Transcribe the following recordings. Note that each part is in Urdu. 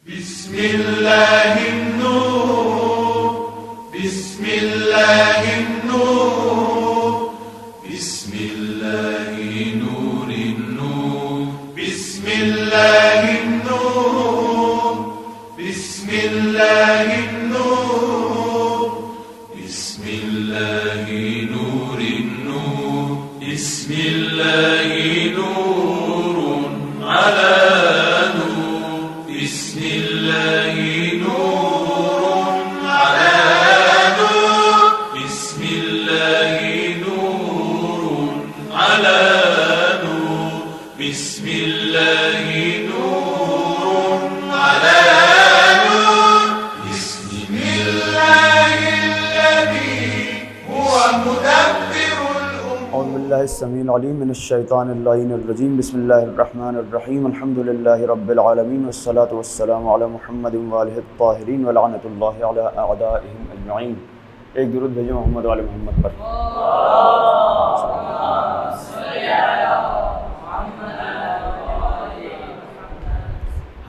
بسم الله النور بسم الله النور بسم الله نور النور بسم الله النور بسم الله النور بسم الله نور النور بسم الله نور على نور بسم الله نور على نور بسم الله نور على نور بسم الله نور على نور بسم الله الذي هو مدبر اعوذ باللہ السمیع العلیم من الشیطان اللعین الرجیم بسم اللہ الرحمن الرحیم الحمد للہ رب العالمین والصلاة والسلام علی محمد وآلہ الطاہرین ولعنۃ اللہ علی اعدائہم اجمعین۔ ایک درود بھیجو محمد وآل محمد پر۔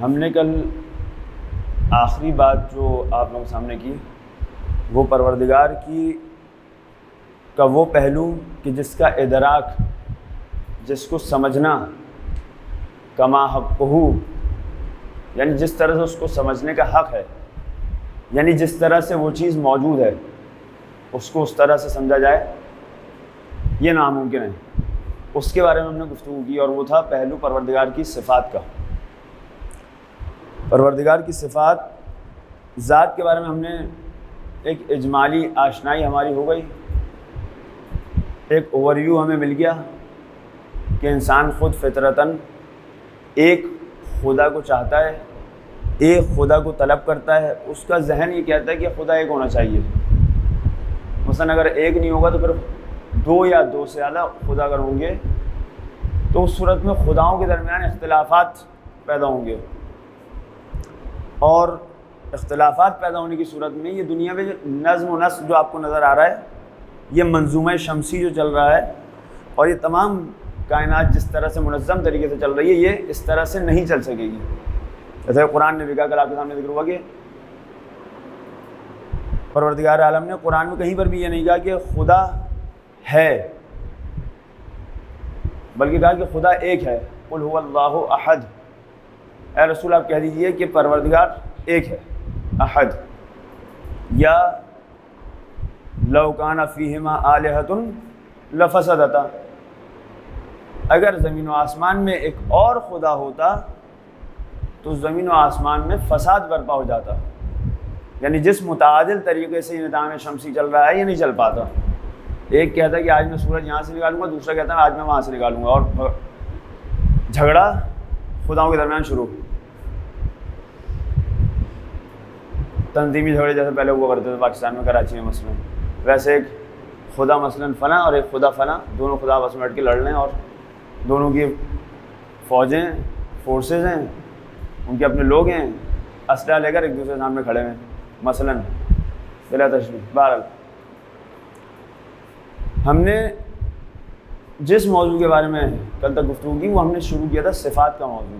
ہم نے کل آخری بات جو آپ لوگوں کے سامنے کی وہ پروردگار کا وہ پہلو کہ جس کا ادراک، جس کو سمجھنا کما حقہ، یعنی جس طرح سے اس کو سمجھنے کا حق ہے، یعنی جس طرح سے وہ چیز موجود ہے اس کو اس طرح سے سمجھا جائے، یہ ناممکن ہے۔ اس کے بارے میں ہم نے گفتگو کی اور وہ تھا پہلو پروردگار کی صفات کا۔ پروردگار کی صفات، ذات کے بارے میں ہم نے ایک اجمالی آشنائی ہماری ہو گئی، ایک اوورویو ہمیں مل گیا کہ انسان خود فطرتاً ایک خدا کو چاہتا ہے، ایک خدا کو طلب کرتا ہے، اس کا ذہن یہ کہتا ہے کہ خدا ایک ہونا چاہیے۔ مثلا اگر ایک نہیں ہوگا تو پھر دو یا دو سے زیادہ خدا اگر ہوں گے تو اس صورت میں خداؤں کے درمیان اختلافات پیدا ہوں گے، اور اختلافات پیدا ہونے کی صورت میں یہ دنیا میں جو نظم و نسق جو آپ کو نظر آ رہا ہے، یہ منظومہ شمسی جو چل رہا ہے اور یہ تمام کائنات جس طرح سے منظم طریقے سے چل رہی ہے، یہ اس طرح سے نہیں چل سکے گی۔ جیسے قرآن نے بھی کہا، کل آپ کے سامنے ذکر ہوا کہ پروردگار عالم نے قرآن میں کہیں پر بھی یہ نہیں کہا کہ خدا ہے، بلکہ کہا کہ خدا ایک ہے۔ قل هو اللہ احد، اے رسول آپ کہہ دیجئے کہ پروردگار ایک ہے، احد۔ یا لو کان فیہما آلہۃ لفسدتا، اگر زمین و آسمان میں ایک اور خدا ہوتا تو زمین و آسمان میں فساد برپا ہو جاتا، یعنی جس متعادل طریقے سے یہ نظام شمسی چل رہا ہے یہ نہیں چل پاتا۔ ایک کہتا ہے کہ آج میں سورج یہاں سے نکالوں گا، دوسرا کہتا ہے آج میں وہاں سے نکالوں گا، اور جھگڑا خداؤں کے درمیان شروع۔ تنظیمی جھگڑے جیسے پہلے ہوا کرتے تھے پاکستان میں، کراچی میں مثلاً، ویسے ایک خدا مثلاً فلاں اور ایک خدا فلاں، دونوں خدا آپس میں بیٹھ کے لڑ رہے ہیں اور دونوں کی فوجیں، فورسز ہیں، ان کے اپنے لوگ ہیں، اسلحہ لے کر ایک دوسرے کے سامنے کھڑے ہیں مثلاً، بلا تشریح۔ بہرحال ہم نے جس موضوع کے بارے میں کل تک گفتگو کی وہ ہم نے شروع کیا تھا صفات کا موضوع،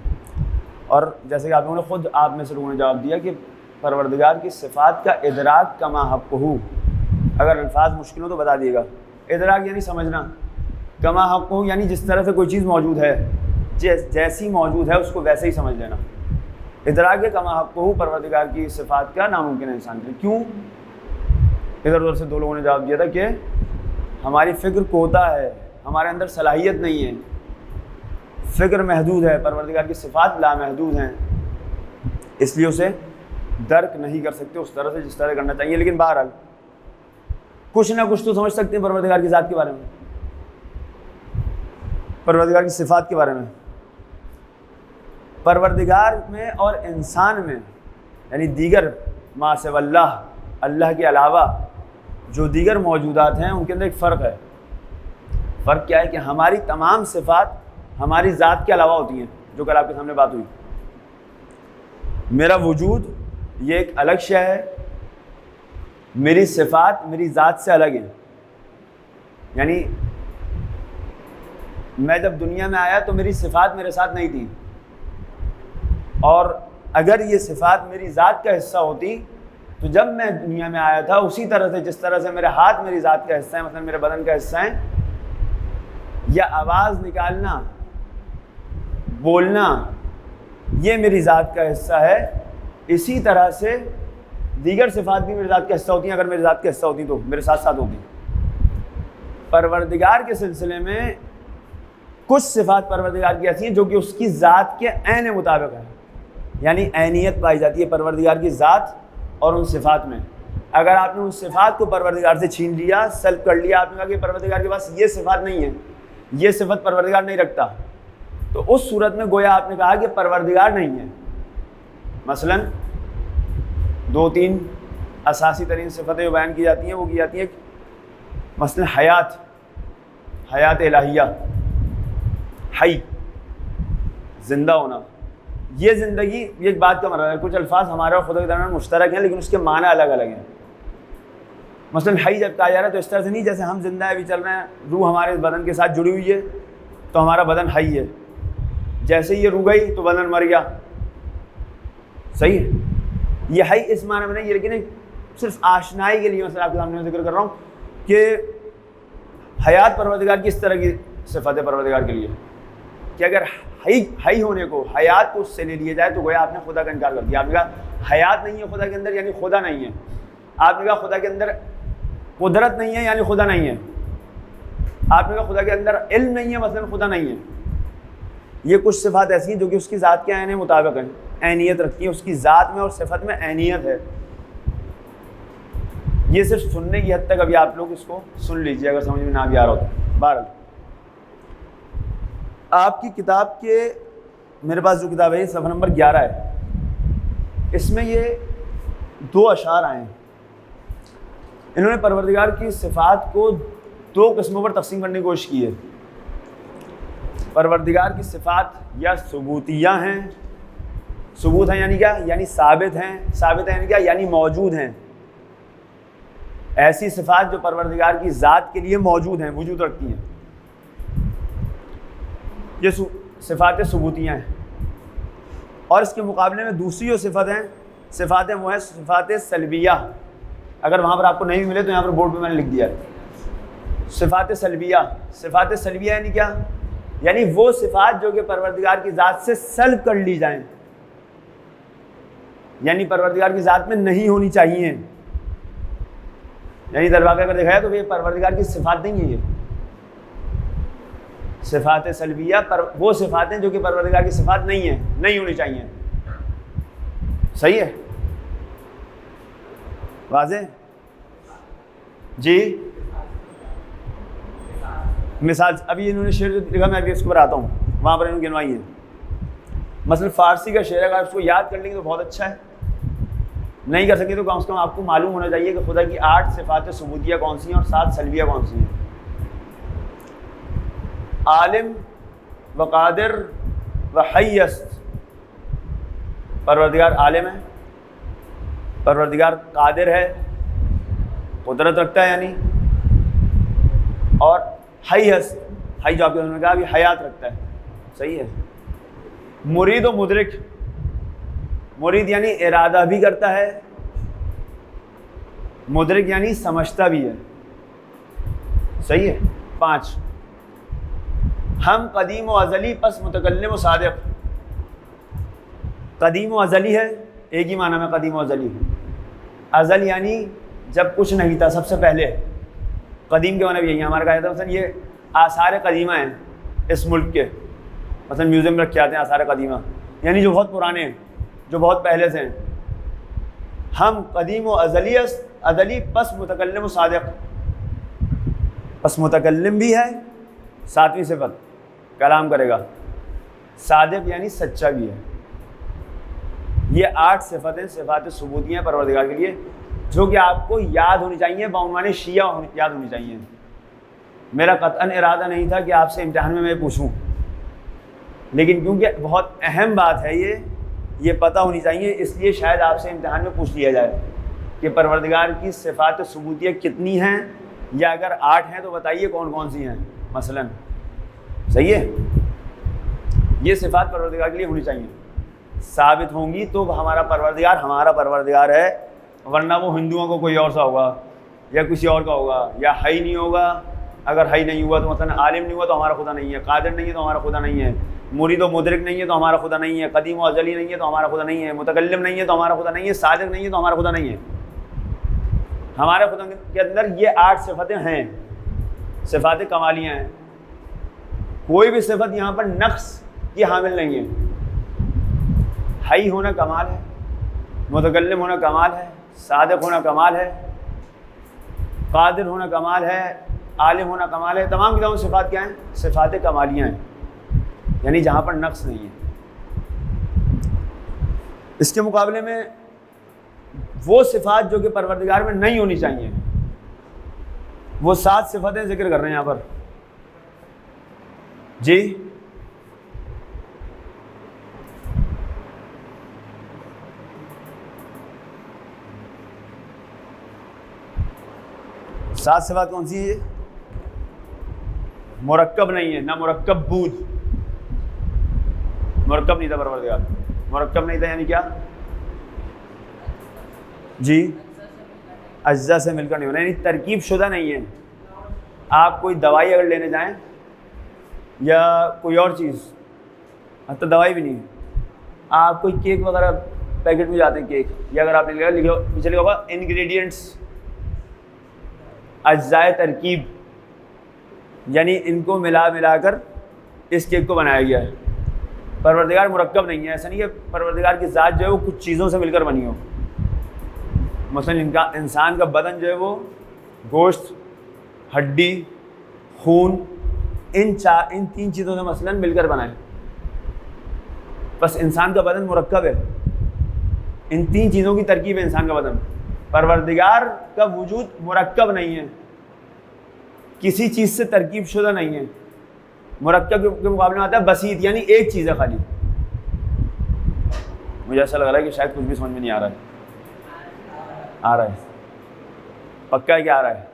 اور جیسے کہ آپ لوگوں نے خود، آپ میں سے لوگوں نے جواب دیا کہ پروردگار کی صفات کا ادراک کما حقہ، اگر الفاظ مشکل ہو تو بتا دیے گا۔ ادراک یعنی سمجھنا، کما حقہ یعنی جس طرح سے کوئی چیز موجود ہے، جیسی موجود ہے اس کو ویسے ہی سمجھ لینا۔ ادراک کما حقہ پروردگار کی صفات کا ناممکن ہے انسان کے۔ کیوں؟ ادھر ادھر سے دو لوگوں نے جواب دیا تھا کہ ہماری فکر کوتا ہے، ہمارے اندر صلاحیت نہیں ہے، فکر محدود ہے، پروردگار کی صفات لامحدود ہیں، اس لیے اسے درک نہیں کر سکتے اس طرح سے جس طرح کرنا چاہیے۔ لیکن بہرحال کچھ نہ کچھ تو سمجھ سکتے ہیں پروردگار کی ذات کے بارے میں، پروردگار کی صفات کے بارے میں۔ پروردگار میں اور انسان میں، یعنی دیگر ما سوی اللہ، اللہ کے علاوہ جو دیگر موجودات ہیں ان کے اندر ایک فرق ہے۔ فرق کیا ہے کہ ہماری تمام صفات ہماری ذات کے علاوہ ہوتی ہیں، جو کل آپ کے سامنے بات ہوئی۔ میرا وجود یہ ایک الگ شے ہے، میری صفات میری ذات سے الگ ہیں۔ یعنی میں جب دنیا میں آیا تو میری صفات میرے ساتھ نہیں تھیں، اور اگر یہ صفات میری ذات کا حصہ ہوتی تو جب میں دنیا میں آیا تھا اسی طرح سے جس طرح سے میرے ہاتھ میری ذات کا حصہ ہے، مثلا میرے بدن کا حصہ ہے، یا آواز نکالنا، بولنا یہ میری ذات کا حصہ ہے، اسی طرح سے دیگر صفات بھی میری ذات کا حصہ ہوتی ہیں۔ اگر میری ذات کا حصہ ہوتی تو میرے ساتھ ساتھ ہوتی۔ پروردگار کے سلسلے میں کچھ صفات پروردگار کی ایسی ہیں جو کہ اس کی ذات کے عین مطابق ہیں، یعنی عینیت پائی جاتی ہے پروردگار کی ذات اور ان صفات میں۔ اگر آپ نے ان صفات کو پروردگار سے چھین لیا، سلب کر لیا، آپ نے کہا کہ پروردگار کے پاس یہ صفات نہیں ہے، یہ صفت پروردگار نہیں رکھتا، تو اس صورت میں گویا آپ نے کہا کہ پروردگار نہیں ہے۔ مثلا 2-3 اساسی ترین صفتیں جو بیان کی جاتی ہیں وہ کی جاتی ہیں، مثلا حیات الہیہ، حی، زندہ ہونا۔ یہ زندگی یہ ایک بات کا مراد ہے، کچھ الفاظ ہمارے اور خدا کے درمیان مشترک ہیں لیکن اس کے معنی الگ الگ ہیں۔ مثلا حی جب کہا جا رہا ہے تو اس طرح سے نہیں جیسے ہم زندہ ہیں، ابھی چل رہے ہیں، روح ہمارے بدن کے ساتھ جڑی ہوئی ہے تو ہمارا بدن حی ہے، جیسے یہ روح گئی تو بدن مر گیا، صحیح ہے۔ یہ حی اس معنی میں نہیں ہے، لیکن صرف آشنائی کے لیے مثلا آپ کے سامنے ذکر کر رہا ہوں کہ حیات پروردگار کی اس طرح کی صفت ہے پروردگار کے لیے کہ اگر حی ہونے کو، حیات کو اس سے لے لیا جائے تو گویا آپ نے خدا کا انکار کر دیا۔ آپ نے کہا حیات نہیں ہے خدا کے اندر یعنی خدا نہیں ہے، آپ نے کہا خدا کے اندر قدرت نہیں ہے یعنی خدا نہیں ہے، آپ نے کہا خدا کے اندر علم نہیں ہے مثلا خدا نہیں ہے۔ یہ کچھ صفات ایسی ہیں جو کہ اس کی ذات کے عین مطابق ہیں، عینیت رکھتی ہیں، اس کی ذات میں اور صفت میں عینیت ہے۔ یہ صرف سننے کی حد تک ابھی آپ لوگ اس کو سن لیجیے اگر سمجھ میں نہ بھی آ رہا ہو تو۔ بہرحال آپ کی کتاب کے، میرے پاس جو کتاب ہے یہ صفحہ نمبر 11 ہے، اس میں یہ 2 اشعار آئے ہیں۔ انہوں نے پروردگار کی صفات کو 2 قسموں پر تقسیم کرنے کی کوشش کی ہے۔ پروردگار کی صفات یا ثبوتیہ ہیں، ثبوت ہیں یعنی کیا؟ یعنی ثابت ہیں، ثابت ہیں یعنی کیا؟ یعنی موجود ہیں، ایسی صفات جو پروردگار کی ذات کے لیے موجود ہیں، وجود رکھتی ہیں، یہ صفات ثبوتیہ ہیں۔ اور اس کے مقابلے میں دوسری جو صفات ہیں وہ ہیں صفات سلبیہ۔ اگر وہاں پر آپ کو نہیں ملے تو یہاں پر بورڈ پہ میں نے لکھ دیا ہے صفات سلبیہ۔ صفات سلبیہ یعنی کیا؟ یعنی وہ صفات جو کہ پروردگار کی ذات سے سلب کر لی جائیں، یعنی پروردگار کی ذات میں نہیں ہونی چاہیے، یعنی در واقع اگر دیکھا ہے تو یہ پروردگار کی صفات نہیں ہے۔ یہ صفات سلبیہ پر وہ صفات ہیں جو کہ پروردگار کی صفات نہیں ہیں، نہیں ہونی چاہیے، صحیح ہے؟ واضح جی؟ مثال ابھی انہوں نے شعر جو لکھا میں ابھی اس کو بتاتا ہوں، وہاں پر انہوں نے گنوائی ہے۔ مثلا فارسی کا شعر اگر اس کو یاد کر لیں گے تو بہت اچھا ہے، نہیں کر سکیں تو کم سے کم آپ کو معلوم ہونا چاہیے کہ خدا کی 8 صفات ثبوتیہ کون سی ہیں اور 7 سلبیہ کون سی ہیں۔ عالم و قادر و حی است، پروردگار عالم ہے، پروردگار قادر ہے، قدرت رکھتا ہے یعنی، اور حی است، حی جو آپ کے نے کہا بھی حیات رکھتا ہے، صحیح ہے۔ مرید و مدرک، مرید یعنی ارادہ بھی کرتا ہے، مدرک یعنی سمجھتا بھی ہے، صحیح ہے۔ 5 ہم قدیم و ازلی پس متکلم و صادق۔ قدیم و ازلی ہے، ایک ہی معنی میں قدیم و ازلی۔ ازل یعنی جب کچھ نہیں تھا، سب سے پہلے۔ قدیم کے معنی بھی یہی ہے، ہمارا کہا جاتا ہے مثلا یہ آثار قدیمہ ہیں اس ملک کے، مثلا میوزیم میں رکھے آتے ہیں آثار قدیمہ، یعنی جو بہت پرانے ہیں، جو بہت پہلے سے ہیں۔ ہم قدیم و ازلی پس متکلم و صادق، پس متکلم بھی ہے، 7ویں صفت کلام کرے گا، صادق یعنی سچا بھی ہے۔ یہ 8 صفتیں صفات ثبوتیہ ہیں پروردگار کے لیے جو کہ آپ کو یاد ہونی چاہیے، بعنوان شیعہ یاد ہونی چاہیے۔ میرا قطعاً ارادہ نہیں تھا کہ آپ سے امتحان میں پوچھوں، لیکن کیونکہ بہت اہم بات ہے یہ پتہ ہونی چاہیے، اس لیے شاید آپ سے امتحان میں پوچھ لیا جائے کہ پروردگار کی صفات ثبوتیہ کتنی ہیں، یا اگر 8 ہیں تو بتائیے کون کون سی ہیں مثلاً، صحیح ہے؟ یہ صفات پروردگار کے لیے ہونی چاہیے۔ ثابت ہوں گی تو ہمارا پروردگار ہے، ورنہ وہ ہندوؤں کو کوئی اور سا ہوگا یا کسی اور کا ہوگا، یا ہی نہیں ہوگا۔ اگر ہی نہیں ہوا تو مثلا عالم نہیں ہوا تو ہمارا خدا نہیں ہے، قادر نہیں ہے تو ہمارا خدا نہیں ہے، مرید و مدرک نہیں ہے تو ہمارا خدا نہیں ہے، قدیم و ازلی نہیں ہے تو ہمارا خدا نہیں ہے، متکلم نہیں ہے تو ہمارا خدا نہیں ہے، صادق نہیں ہے تو ہمارا خدا نہیں ہے۔ ہمارے خدا کے اندر یہ 8 صفتیں ہیں، صفات کمالیاں ہیں۔ کوئی بھی صفت یہاں پر نقص کی حامل نہیں ہے۔ حی ہونا کمال ہے، متکلم ہونا کمال ہے، صادق ہونا کمال ہے، قادر ہونا کمال ہے، عالم ہونا کمال ہے۔ تمام کی تمام صفات کیا ہیں؟ صفات کمالیاں ہیں، یعنی جہاں پر نقص نہیں ہے۔ اس کے مقابلے میں وہ صفات جو کہ پروردگار میں نہیں ہونی چاہیے، وہ 7 صفتیں ذکر کر رہے ہیں یہاں پر۔ جی 7 صفات کون سی ہے؟ مرکب نہیں ہے، نہ مرکب بود، مرکب نہیں تھا پروردگار، مرکب نہیں تھا یعنی کیا؟ جی اجزاء سے مل کر نہیں ہونا، یعنی ترکیب شدہ نہیں ہے۔ آپ کوئی دوائی اگر لینے جائیں یا کوئی اور چیز، حتیٰ دوائی بھی نہیں، آپ کوئی کیک وغیرہ پیکٹ میں جاتے ہیں کیک، یا اگر آپ نے لکھا پیچھے لکھا ہوگا انگریڈینٹس، اجزائے ترکیب، یعنی ان کو ملا کر اس کیک کو بنایا گیا ہے۔ پروردگار مرکب نہیں ہے، ایسا نہیں کہ پروردگار کی ذات جو ہے وہ کچھ چیزوں سے مل کر بنی ہو۔ مثلا انسان کا بدن جو ہے وہ گوشت، ہڈی، خون، ان 3 چیزوں سے مثلا مل کر بنا ہے۔ بس انسان کا بدن مرکب ہے، ان 3 چیزوں کی ترکیب ہے انسان کا بدن۔ پروردگار کا وجود مرکب نہیں ہے، کسی چیز سے ترکیب شدہ نہیں ہے۔ مرکب کے مقابلے میں آتا ہے بسیط، یعنی ایک چیز ہے خالی۔ مجھے ایسا لگ رہا ہے کہ شاید کچھ بھی سمجھ میں نہیں آ رہا ہے۔ آ رہا ہے؟ پکا ہے کہ آ رہا ہے؟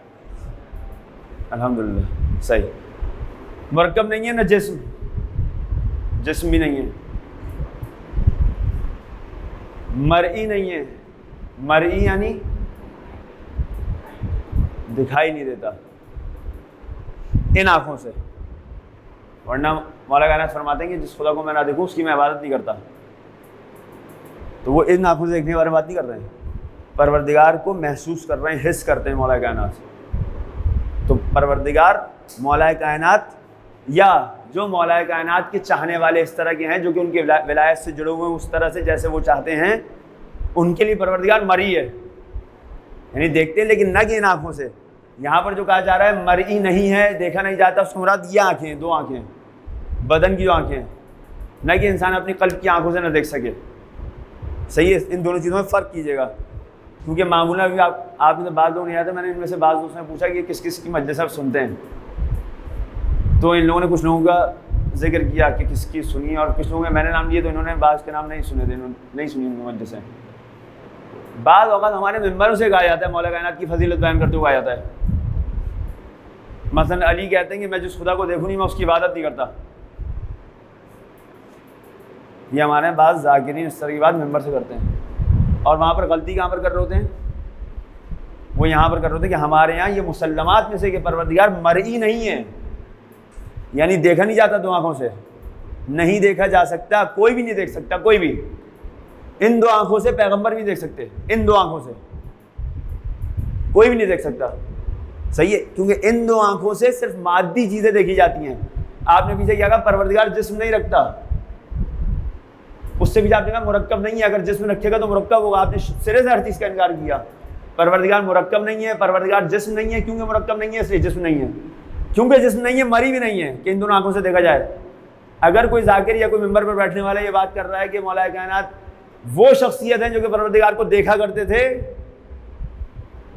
الحمدللہ صحیح۔ مرکب نہیں ہے، نہ جسم بھی نہیں ہے، مرئی نہیں ہے۔ مرئی یعنی دکھائی نہیں دیتا ان آنکھوں سے، ورنہ مولا کائنات فرماتے ہیں کہ جس خدا کو میں نہ دیکھوں اس کی میں عبادت نہیں کرتا، تو وہ ان آنکھوں سے دیکھنے کے بارے میں بات نہیں کر رہے ہیں، پروردگار کو محسوس کر رہے ہیں، حس کرتے ہیں مولا کائنات۔ تو پروردگار مولا کائنات یا جو مولا کائنات کے چاہنے والے اس طرح کے ہیں جو کہ ان کی ولایت سے جڑے ہوئے ہیں اس طرح سے جیسے وہ چاہتے ہیں، ان کے لیے پروردگار مرئی ہے، یعنی دیکھتے ہیں لیکن نہ کہ ان آنکھوں سے۔ یہاں پر جو کہا جا رہا ہے مرئی نہیں ہے، دیکھا نہیں جاتا، اس مراد یہ آنکھیں ہیں، 2 آنکھیں، بدن کی 2 آنکھیں، نہ کہ انسان اپنی قلب کی آنکھوں سے نہ دیکھ سکے۔ صحیح ہے، ان دونوں چیزوں میں فرق کیجیے گا، کیونکہ معمولاً بھی آپ میں سے بعض لوگ نہیں آتے، میں نے ان میں سے بعض دوستوں نے پوچھا کہ کس کس کی مجلس آپ سنتے ہیں، تو ان لوگوں نے کچھ لوگوں کا ذکر کیا کہ کس کی سنی، اور کچھ لوگوں نے میں نے نام لیے تو انہوں نے بعض کے نام نہیں سنے تھے، نہیں سنی ان کی مجلسیں۔ بعض اوقات ہمارے ممبروں سے کہا جاتا ہے مولا کائنات کی فضیلت بیان کرتے ہوئے کہا جاتا ہے، مثلا علی کہتے ہیں کہ میں جس خدا کو دیکھوں نہیں میں اس کی عبادت نہیں کرتا۔ یہ ہمارے بعض ذاکرین اس طرح کی بات ممبر سے کرتے ہیں، اور وہاں پر غلطی کہاں پر کر رہے ہوتے ہیں؟ وہ یہاں پر کر رہے ہوتے ہیں کہ ہمارے یہاں یہ مسلمات میں سے کہ پروردگار مرئی نہیں ہے، یعنی دیکھا نہیں جاتا 2 آنکھوں سے، نہیں دیکھا جا سکتا، کوئی بھی نہیں دیکھ سکتا، کوئی بھی۔ ان 2 آنکھوں سے پیغمبر بھی دیکھ سکتے، ان 2 آنکھوں سے کوئی بھی نہیں دیکھ سکتا۔ صحیح ہے، کیونکہ ان 2 آنکھوں سے صرف مادی چیزیں دیکھی جاتی ہیں۔ آپ نے پیچھے کیا کہا؟ پروردگار جسم نہیں رکھتا، اس سے بھی آپ نے کہا مرکب نہیں ہے، اگر جسم رکھے گا تو مرکب ہوگا، آپ نے سرے سے ہر چیز کا انکار کیا۔ پروردگار مرکب نہیں ہے، پروردگار جسم نہیں ہے، کیونکہ مرکب نہیں ہے اس لیے جسم نہیں ہے، کیونکہ جسم نہیں ہے مری بھی نہیں ہے کہ ان دونوں آنکھوں سے دیکھا جائے۔ اگر کوئی ذاکر یا کوئی ممبر پر بیٹھنے والا یہ بات کر رہا ہے کہ مولا کائنات وہ شخصیت ہیں جو کہ پروردگار کو دیکھا کرتے تھے،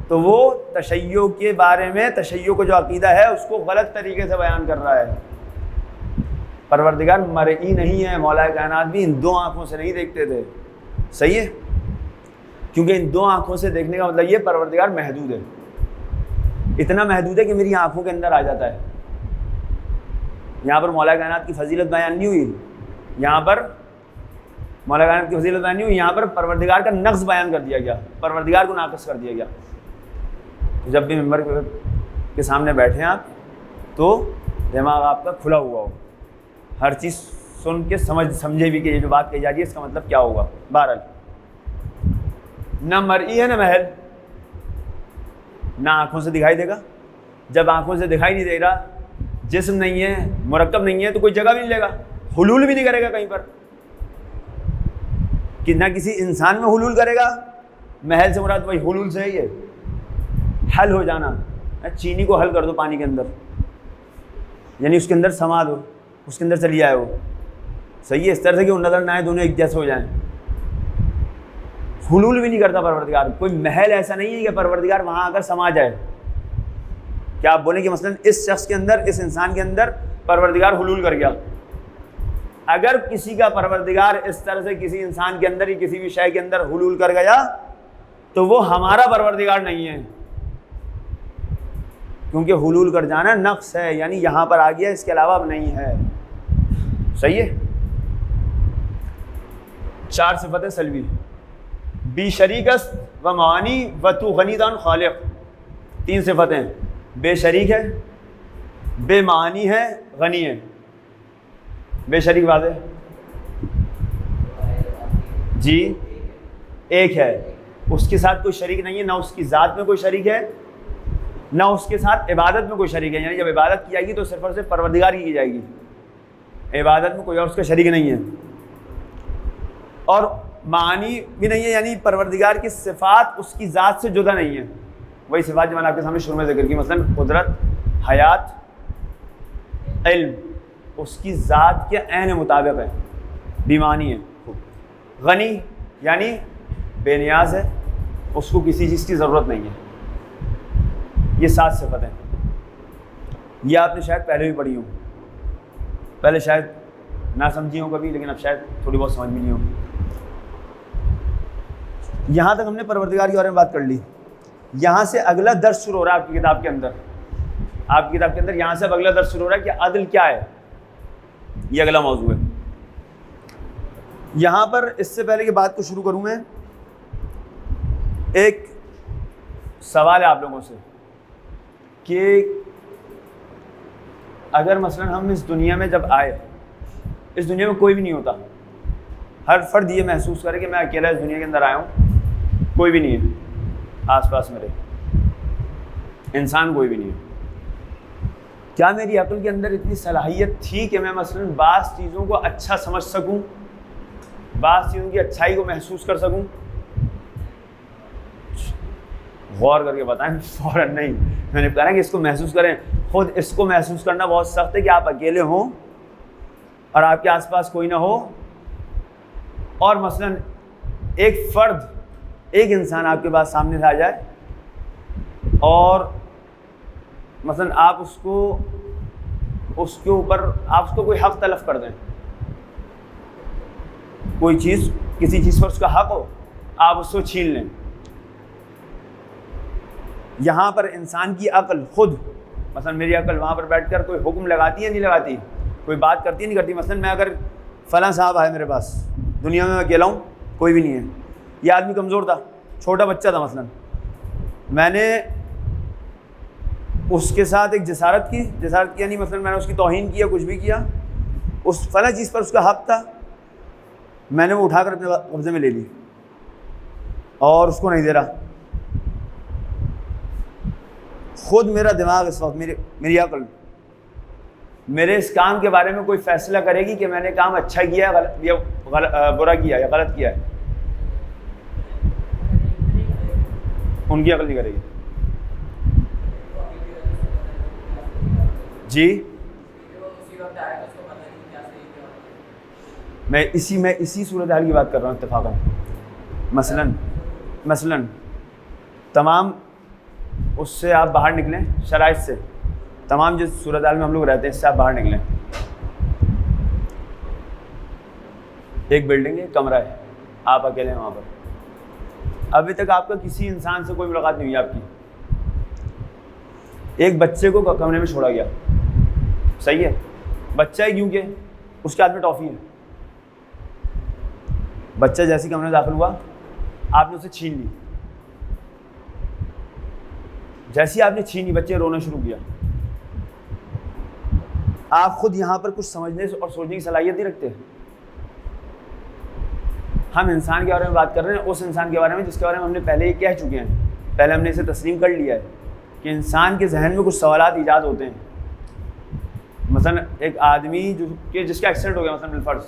تو وہ تشیع کے بارے میں، تشیع کو جو عقیدہ ہے اس کو غلط طریقے سے بیان کر رہا ہے۔ پروردگار مرئی نہیں ہے، مولا کائنات بھی ان 2 آنکھوں سے نہیں دیکھتے تھے۔ صحیح ہے، کیونکہ ان 2 آنکھوں سے دیکھنے کا مطلب یہ پروردگار محدود ہے، اتنا محدود ہے کہ میری آنکھوں کے اندر آ جاتا ہے۔ یہاں پر مولا کائنات کی فضیلت بیان نہیں ہوئی، یہاں پر مولانا کی فضیلت بیان ہوئی، یہاں پر پروردگار کا نقص بیان کر دیا گیا، پروردگار کو ناقص کر دیا گیا۔ جب بھی ممبر کے سامنے بیٹھے آپ تو دماغ آپ کا کھلا ہوا ہو، ہر چیز سن کے سمجھے بھی کہ یہ جو بات کہی جا رہی ہے اس کا مطلب کیا ہوگا۔ بہرحال نہ مرئی ہے نہ محل، نہ آنکھوں سے دکھائی دے گا۔ جب آنکھوں سے دکھائی نہیں دے رہا، جسم نہیں ہے، مرکب نہیں ہے، تو کوئی جگہ بھی نہیں لے گا، حلول بھی نہیں کرے گا کہیں پر، کہ نہ کسی انسان میں حلول کرے گا۔ محل سے مراد وہی حلول سے ہے، یہ حل ہو جانا، چینی کو حل کر دو پانی کے اندر، یعنی اس کے اندر سما دو، اس کے اندر چلی آئے وہ، صحیح ہے، اس طرح سے کہ وہ نظر نہ آئے، دونوں ایک جیسے ہو جائیں۔ حلول بھی نہیں کرتا پروردگار، کوئی محل ایسا نہیں ہے کہ پروردگار وہاں آ کر سما جائے۔ کیا آپ بولیں کہ مثلا اس شخص کے اندر، اس انسان کے اندر پروردگار حلول کر گیا؟ اگر کسی کا پروردگار اس طرح سے کسی انسان کے اندر یا کسی بھی شے کے اندر حلول کر گیا تو وہ ہمارا پروردگار نہیں ہے، کیونکہ حلول کر جانا نقص ہے، یعنی یہاں پر آ گیا، اس کے علاوہ اب نہیں ہے۔ صحیح ہے۔ 4 صفت سلبی، بی شریک است و معانی و تو غنی دان خالق، 3 صفتیں، بے شریک ہے، بے معانی ہے، غنی ہے۔ بے شریک واضح جی، ایک ہے، اس کے ساتھ کوئی شریک نہیں ہے، نہ اس کی ذات میں کوئی شریک ہے، نہ اس کے ساتھ عبادت میں کوئی شریک ہے، یعنی جب عبادت کی جائے گی تو صرف اور صرف پروردگار کی جائے گی، عبادت میں کوئی اور اس کا شریک نہیں ہے۔ اور معانی بھی نہیں ہے، یعنی پروردگار کی صفات اس کی ذات سے جدا نہیں ہے، وہی صفات جو میں نے آپ کے سامنے شروع میں ذکر کی، مثلا قدرت، حیات، علم، اس کی ذات کے عین مطابق ہے، بیمانی ہے۔ غنی یعنی بے نیاز ہے، اس کو کسی چیز کی ضرورت نہیں ہے۔ یہ 7 صفتیں، یہ آپ نے شاید پہلے بھی پڑھی ہوں، پہلے شاید نہ سمجھی ہوں کبھی، لیکن اب شاید تھوڑی بہت سمجھ بھی نہیں ہوں۔ یہاں تک ہم نے پروردگار کے بارے میں بات کر لی۔ یہاں سے اگلا درس شروع ہو رہا ہے آپ کی کتاب کے اندر، آپ کی کتاب کے اندر یہاں سے اب اگلا درس شروع ہو رہا ہے کہ عدل کیا ہے، یہ اگلا موضوع ہے۔ یہاں پر اس سے پہلے کہ بات کو شروع کروں میں، ایک سوال ہے آپ لوگوں سے کہ اگر مثلا ہم اس دنیا میں جب آئے، اس دنیا میں کوئی بھی نہیں ہوتا، ہر فرد یہ محسوس کرے کہ میں اکیلا اس دنیا کے اندر آیا ہوں، کوئی بھی نہیں ہے آس پاس میرے، انسان کوئی بھی نہیں ہے، کیا میری عقل کے اندر اتنی صلاحیت تھی کہ میں مثلا بعض چیزوں کو اچھا سمجھ سکوں، بعض چیزوں کی اچھائی کو محسوس کر سکوں؟ غور کر کے بتائیں، فوراً نہیں۔ میں نے کہا کہ اس کو محسوس کریں، خود اس کو محسوس کرنا بہت سخت ہے کہ آپ اکیلے ہوں اور آپ کے آس پاس کوئی نہ ہو، اور مثلا ایک فرد، ایک انسان آپ کے پاس سامنے سے آ جائے اور مثلا آپ اس کے اوپر آپ اس کو کوئی حق تلف کر دیں، کوئی چیز، کسی چیز پر اس کا حق ہو، آپ اس کو چھین لیں۔ یہاں پر انسان کی عقل خود، مثلا میری عقل وہاں پر بیٹھ کر کوئی حکم لگاتی ہے نہیں لگاتی، کوئی بات کرتی ہے نہیں کرتی؟ مثلا میں اگر فلاں صاحب آئے میرے پاس، دنیا میں اکیلا ہوں، کوئی بھی نہیں ہے، یہ آدمی کمزور تھا، چھوٹا بچہ تھا، مثلا میں نے اس کے ساتھ ایک جسارت کی یعنی مثلا میں نے اس کی توہین کی یا کچھ بھی کیا، اس فلاں چیز پر اس کا حق تھا، میں نے وہ اٹھا کر اپنے قبضے میں لے لی اور اس کو نہیں دے رہا۔ خود میرا دماغ اس وقت، میری عقل میرے اس کام کے بارے میں کوئی فیصلہ کرے گی کہ میں نے کام اچھا کیا ہے یا برا کیا یا غلط کیا ہے؟ ان کی عقل نہیں کرے گی۔ جی میں اسی صورتحال کی بات کر رہا ہوں اتفاقاً۔ مثلاً تمام اس سے آپ باہر نکلیں، شرائط سے، تمام جس صورتحال میں ہم لوگ رہتے ہیں اس سے آپ باہر نکلیں۔ ایک بلڈنگ ہے، ایک کمرہ ہے، آپ اکیلے ہیں وہاں پر، ابھی تک آپ کا کسی انسان سے کوئی ملاقات نہیں ہوئی آپ کی۔ ایک بچے کو کمرے میں چھوڑا گیا، صحیح ہے، بچہ ہے کیونکہ اس کے ہاتھ میں ٹافی ہے، بچہ جیسے کمرے میں داخل ہوا آپ نے اسے چھین لی، جیسی آپ نے چھینی بچے نے رونا شروع کیا. آپ خود یہاں پر کچھ سمجھنے اور سوچنے کی صلاحیت نہیں رکھتے. ہم انسان کے بارے میں بات کر رہے ہیں، اس انسان کے بارے میں جس کے بارے میں ہم نے پہلے ہی کہہ چکے ہیں، پہلے ہم نے اسے تسلیم کر لیا ہے کہ انسان کے ذہن میں کچھ سوالات ایجاد ہوتے ہیں. مثلا ایک آدمی جس کا ایکسیڈنٹ ہو گیا مثلا بالفرض،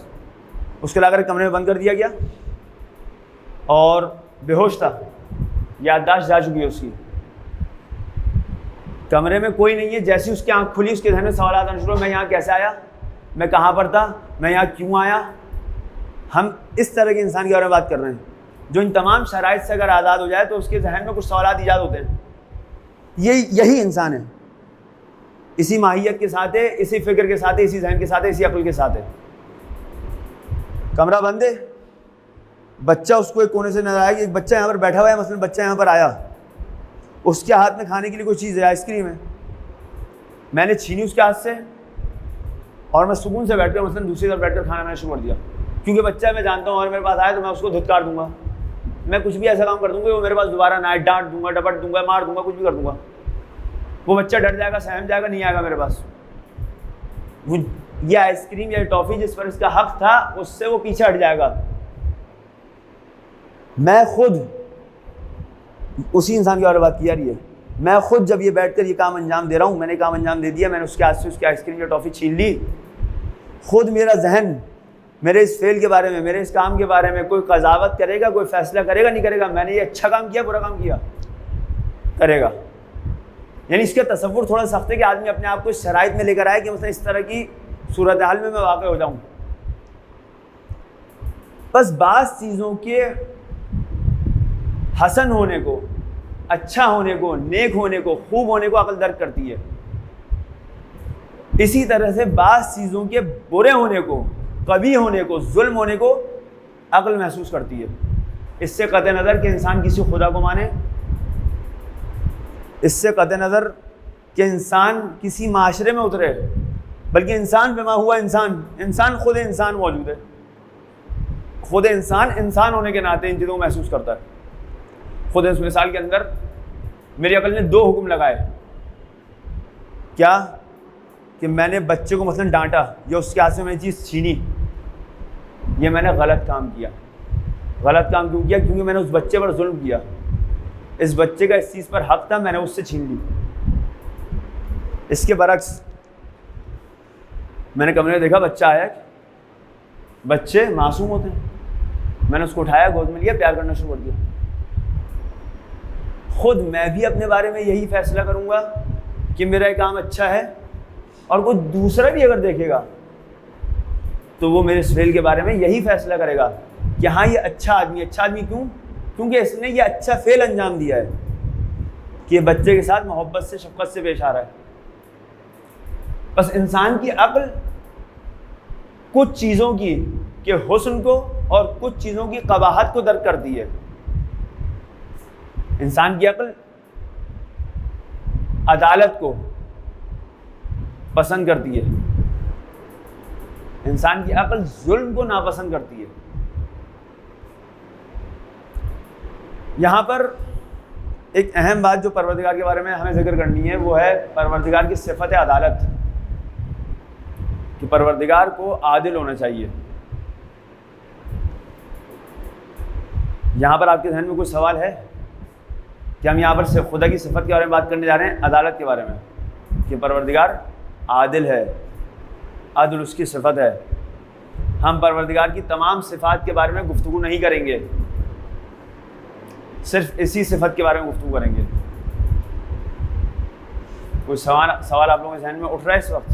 اس کو لا کر کمرے میں بند کر دیا گیا اور بے ہوش تھا، یادداشت جا چکی ہے اس کی، کمرے میں کوئی نہیں ہے، جیسی اس کی آنکھ کھلی اس کے ذہن میں سوالات آنا شروع، میں یہاں کیسے آیا، میں کہاں پر تھا، میں یہاں کیوں آیا. ہم اس طرح کے انسان کے بارے میں بات کر رہے ہیں جو ان تمام شرائط سے اگر آزاد ہو جائے تو اس کے ذہن میں کچھ سوالات ایجاد ہوتے ہیں. یہی انسان ہے، اسی ماہیت کے ساتھ ہے، اسی فکر کے ساتھ ہے، اسی ذہن کے ساتھ ہے، اسی عقل کے ساتھ ہے. کمرہ بند ہے، بچہ اس کو ایک کونے سے نظر آیا کہ ایک بچہ یہاں پر بیٹھا ہوا ہے، مثلا بچہ یہاں پر آیا، اس کے ہاتھ میں کھانے کے لیے کوئی چیز ہے، آئس کریم ہے، میں نے چھینی اس کے ہاتھ سے اور میں سکون سے بیٹھ کر مثلا دوسری طرف بیٹھ کر کھانا میں نے شروع کر دیا، کیونکہ بچہ میں جانتا ہوں اور میرے پاس آیا تو میں اس کو دھتکار دوں گا، میں کچھ بھی ایسا کام کر دوں گا وہ میرے پاس دوبارہ نہ آئے، ڈانٹ دوں گا، ڈپٹ دوں گا، مار دوں گا، کچھ بھی کر دوں گا. وہ بچہ ڈر جائے گا، سہم جائے گا، نہیں آئے گا میرے پاس. وہ یہ آئس کریم یا ٹافی جس پر اس کا حق تھا اس سے وہ پیچھے ہٹ جائے گا. میں خود اسی انسان کے بارے میں بات کی جا رہی ہے، میں خود جب یہ بیٹھ کر یہ کام انجام دے رہا ہوں، میں نے کام انجام دے دیا، میں نے اس کے ہاتھ سے اس کی آئس کریم یا ٹافی چھین لی، خود میرا ذہن میرے اس فعل کے بارے میں، میرے اس کام کے بارے میں کوئی قضاوت کرے گا، کوئی فیصلہ کرے گا، نہیں کرے گا، میں نے یہ اچھا کام کیا برا کام کیا، کرے گا. یعنی اس کا تصور تھوڑا سخت ہے کہ آدمی اپنے آپ کو اس شرائط میں لے کر آئے کہ مثلا اس طرح کی صورتحال میں واقع ہو جاؤں. بس بعض چیزوں کے حسن ہونے کو، اچھا ہونے کو، نیک ہونے کو، خوب ہونے کو عقل درک کرتی ہے. اسی طرح سے بعض چیزوں کے برے ہونے کو، قبیح ہونے کو، ظلم ہونے کو عقل محسوس کرتی ہے. اس سے قطع نظر کہ انسان کسی خدا کو مانے، اس سے قطع نظر کہ انسان کسی معاشرے میں اترے، بلکہ انسان بما ہوا انسان خود انسان موجود ہے. خود انسان ہونے کے ناطے ان چیزوں کو محسوس کرتا ہے. خود اس مثال کے اندر میری عقل نے 2 حکم لگائے. کیا؟ کہ میں نے بچے کو مثلا ڈانٹا یا اس کے ہاتھ سے میں نے چیز چھینی، یہ میں نے غلط کام کیا. غلط کام کیوں کیا؟ کیونکہ میں نے اس بچے پر ظلم کیا. اس بچے کا اس چیز پر حق تھا، میں نے اس سے چھین لی. اس کے برعکس میں نے کمرے میں دیکھا بچہ آیا، بچے معصوم ہوتے ہیں، میں نے اس کو اٹھایا، گود میں لیا، پیار کرنا شروع کر دیا. خود میں بھی اپنے بارے میں یہی فیصلہ کروں گا کہ میرا یہ کام اچھا ہے، اور کوئی دوسرا بھی اگر دیکھے گا تو وہ میرے اس فعل کے بارے میں یہی فیصلہ کرے گا کہ ہاں یہ اچھا آدمی. اچھا آدمی کیوں؟ کیونکہ اس نے یہ اچھا فعل انجام دیا ہے کہ یہ بچے کے ساتھ محبت سے، شفقت سے پیش آ رہا ہے. بس انسان کی عقل کچھ چیزوں کی کہ حسن کو اور کچھ چیزوں کی قباحت کو درک کرتی ہے. انسان کی عقل عدالت کو پسند کرتی ہے، انسان کی عقل ظلم کو ناپسند کرتی ہے. یہاں پر ایک اہم بات جو پروردگار کے بارے میں ہمیں ذکر کرنی ہے وہ ہے پروردگار کی صفت عدالت، کہ پروردگار کو عادل ہونا چاہیے. یہاں پر آپ کے ذہن میں کوئی سوال ہے کہ ہم یہاں پر صرف خدا کی صفت کے بارے میں بات کرنے جا رہے ہیں، عدالت کے بارے میں، کہ پروردگار عادل ہے، عدل اس کی صفت ہے. ہم پروردگار کی تمام صفات کے بارے میں گفتگو نہیں کریں گے، صرف اسی صفت کے بارے میں گفتگو کریں گے. کوئی سوال آپ لوگوں کے ذہن میں اٹھ رہا ہے اس وقت؟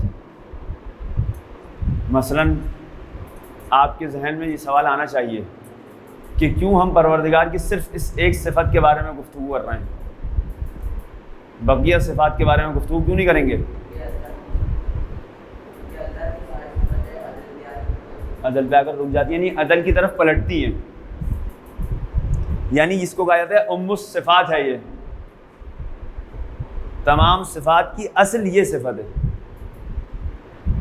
مثلاً آپ کے ذہن میں یہ سوال آنا چاہیے کہ کیوں ہم پروردگار کی صرف اس ایک صفت کے بارے میں گفتگو کر رہے ہیں، بقیہ صفات کے بارے میں گفتگو کیوں نہیں کریں گے؟ عدل پہ اگر رک جاتی ہے، یعنی عدل کی طرف پلٹتی ہیں، یعنی جس کو کہا جاتا ہے ام الصفات ہے. یہ تمام صفات کی اصل یہ صفت ہے.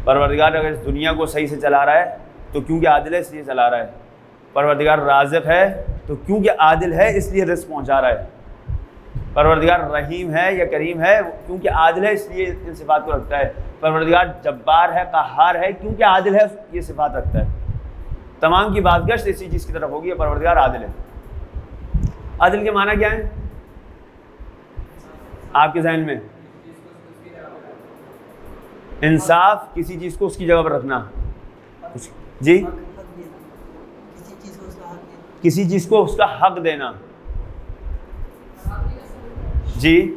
پروردگار اگر اس دنیا کو صحیح سے چلا رہا ہے تو کیونکہ عادل ہے اس لیے چلا رہا ہے، پروردگار رازق ہے تو کیونکہ عادل ہے اس لیے رزق پہنچا رہا ہے. پروردگار رحیم ہے یا کریم ہے کیونکہ عادل ہے اس لیے ان صفات کو رکھتا ہے. پروردگار جبار ہے قہار ہے کیونکہ عادل ہے یہ صفات رکھتا ہے. تمام کی بات گشت اسی چیز کی طرف ہوگی کہ پروردگار عادل ہے. عادل کے معنی کیا ہیں آپ کے ذہن میں؟ انصاف، کسی چیز کو اس کی جگہ پر رکھنا. جی، کسی چیز کو اس کا حق دینا. جی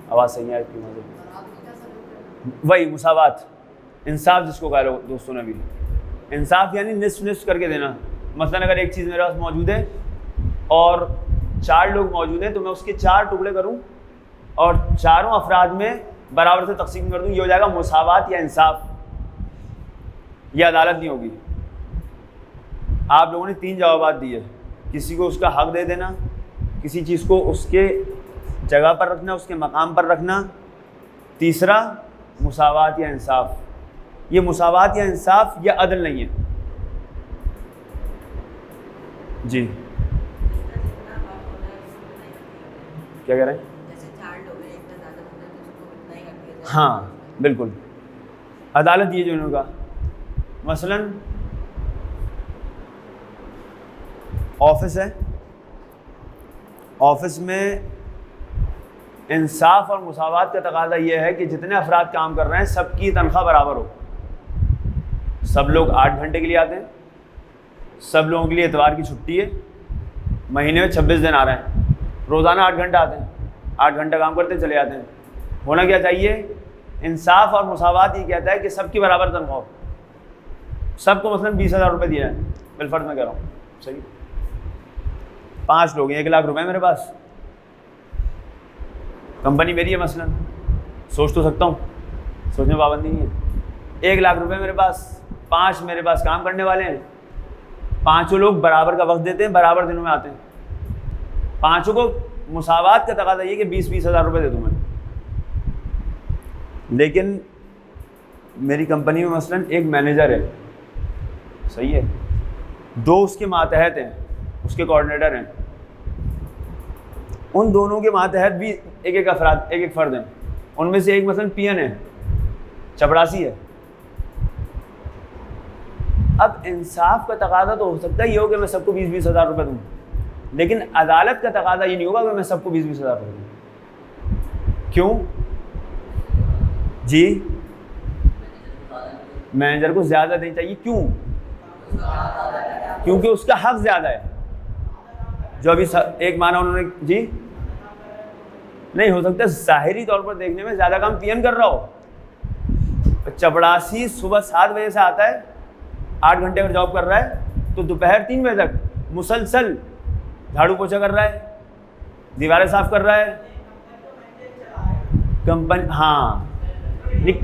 آواز صحیح ہے آپ کی؟ وہی مساوات، انصاف جس کو کہہ رہے ہو دوستوں نے بھی. انصاف یعنی نصف نصف کر کے دینا. مثلا اگر ایک چیز میرے پاس موجود ہے اور 4 لوگ موجود ہیں تو میں اس کے 4 ٹکڑے کروں اور چاروں افراد میں برابر سے تقسیم کر دوں. یہ ہو جائے گا مساوات یا انصاف. یہ عدالت نہیں ہوگی. آپ لوگوں نے 3 جوابات دیے. کسی کو اس کا حق دے دینا، کسی چیز کو اس کے جگہ پر رکھنا، اس کے مقام پر رکھنا. تیسرا مساوات یا انصاف. یہ مساوات یا انصاف یہ عدل نہیں ہے. جی کیا کہہ رہے ہیں؟ ہاں بالکل، عدالت یہ جو انہوں نے کہا. مثلاً آفس ہے، آفس میں انصاف اور مساوات کا تقاضا یہ ہے کہ جتنے افراد کام کر رہے ہیں سب کی تنخواہ برابر ہو. سب لوگ 8 گھنٹے کے لیے آتے ہیں، سب لوگوں کے لیے اتوار کی چھٹی ہے، مہینے میں 26 دن آ رہے ہیں، روزانہ 8 گھنٹہ آتے ہیں، 8 گھنٹہ کام کرتے چلے جاتے ہیں. ہونا کیا چاہیے؟ انصاف اور مساوات یہ کہتا ہے کہ سب کی برابر تنخواہ ہو. سب کو مثلاً 20,000 روپے دیا ہے، بالفرض میں کہہ رہا ہوں، صحیح. 5 لوگ ہیں، 1 لاکھ روپے میرے پاس. کمپنی میری ہے مثلاً، سوچ تو سکتا ہوں، سوچنے میں پابندی نہیں ہے. 1 لاکھ روپے میرے پاس، 5 میرے پاس کام کرنے والے ہیں. 5 لوگ برابر کا وقت دیتے ہیں، برابر دنوں میں آتے ہیں. 5 کو مساوات کا تقاضا یہ کہ 20,000 روپے دے دوں میں. لیکن میری کمپنی میں مثلاً ایک مینیجر ہے، صحیح ہے، 2 اس کے ماتحت ہیں، اس کے کوآرڈینیٹر ہیں. ان دونوں کے ماتحت بھی ایک فرد ہیں. ان میں سے ایک مثلاً پی این ہے، چپڑاسی ہے. اب انصاف کا تقاضا تو ہو سکتا ہے یہ ہو کہ میں سب کو 20,000 روپے دوں، لیکن عدالت کا تقاضا یہ نہیں ہوگا کہ میں سب کو 20,000 روپے دوں. کیوں؟ جی مینیجر کو زیادہ دینی چاہیے. کیوں؟ کیونکہ اس کا حق زیادہ ہے. جو ابھی ایک معنی انہوں نے جی نہیں ہو سکتا ظاہری طور پر دیکھنے میں زیادہ کام پی این کر رہا ہو. چپڑاسی صبح 7 بجے سے آتا ہے، 8 گھنٹے کا جاب کر رہا ہے، تو دوپہر 3 بجے تک مسلسل جھاڑو پوچھا کر رہا ہے، دیواریں صاف کر رہا ہے. کمپنی ہاں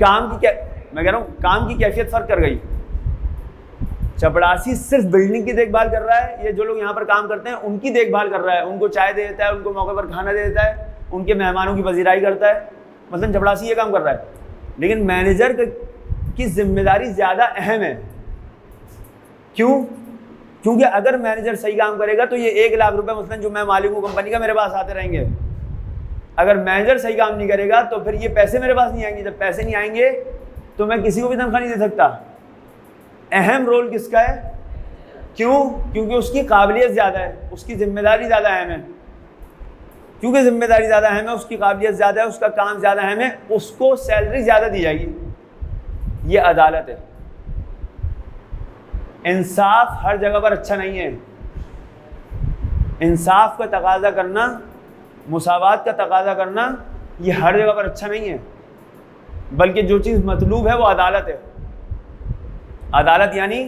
کام کی میں کہہ رہا ہوں کام کی کیفیت فرق کر گئی. چپڑاسی صرف بلڈنگ کی دیکھ بھال کر رہا ہے، یہ جو لوگ یہاں پر کام کرتے ہیں ان کی دیکھ بھال کر رہا ہے، ان کو چائے دے دیتا ہے، ان کو موقع پر کھانا دے دیتا ہے، ان کے مہمانوں کی پذیرائی کرتا ہے. مثلا چپڑاسی یہ کام کر رہا ہے. لیکن مینیجر کی ذمہ داری زیادہ اہم ہے. کیوں؟ کیونکہ اگر مینیجر صحیح کام کرے گا تو یہ 1 لاکھ روپے مثلا جو میں مالک ہوں کمپنی کا میرے پاس آتے رہیں گے. اگر مینیجر صحیح کام نہیں کرے گا تو پھر یہ پیسے میرے پاس نہیں آئیں گے. جب پیسے نہیں آئیں گے تو میں کسی کو بھی تنخواہ نہیں دے سکتا. اہم رول کس کا ہے؟ کیوں؟ کیونکہ اس کی قابلیت زیادہ ہے، اس کی ذمہ داری زیادہ اہم ہے. کیونکہ ذمہ داری زیادہ اہم ہے، اس کی قابلیت زیادہ ہے، اس کا کام زیادہ اہم ہے، اس کو سیلری زیادہ دی جائے گی. یہ عدالت ہے. انصاف ہر جگہ پر اچھا نہیں ہے. انصاف کا تقاضا کرنا، مساوات کا تقاضا کرنا یہ ہر جگہ پر اچھا نہیں ہے. بلکہ جو چیز مطلوب ہے وہ عدالت ہے. عدالت یعنی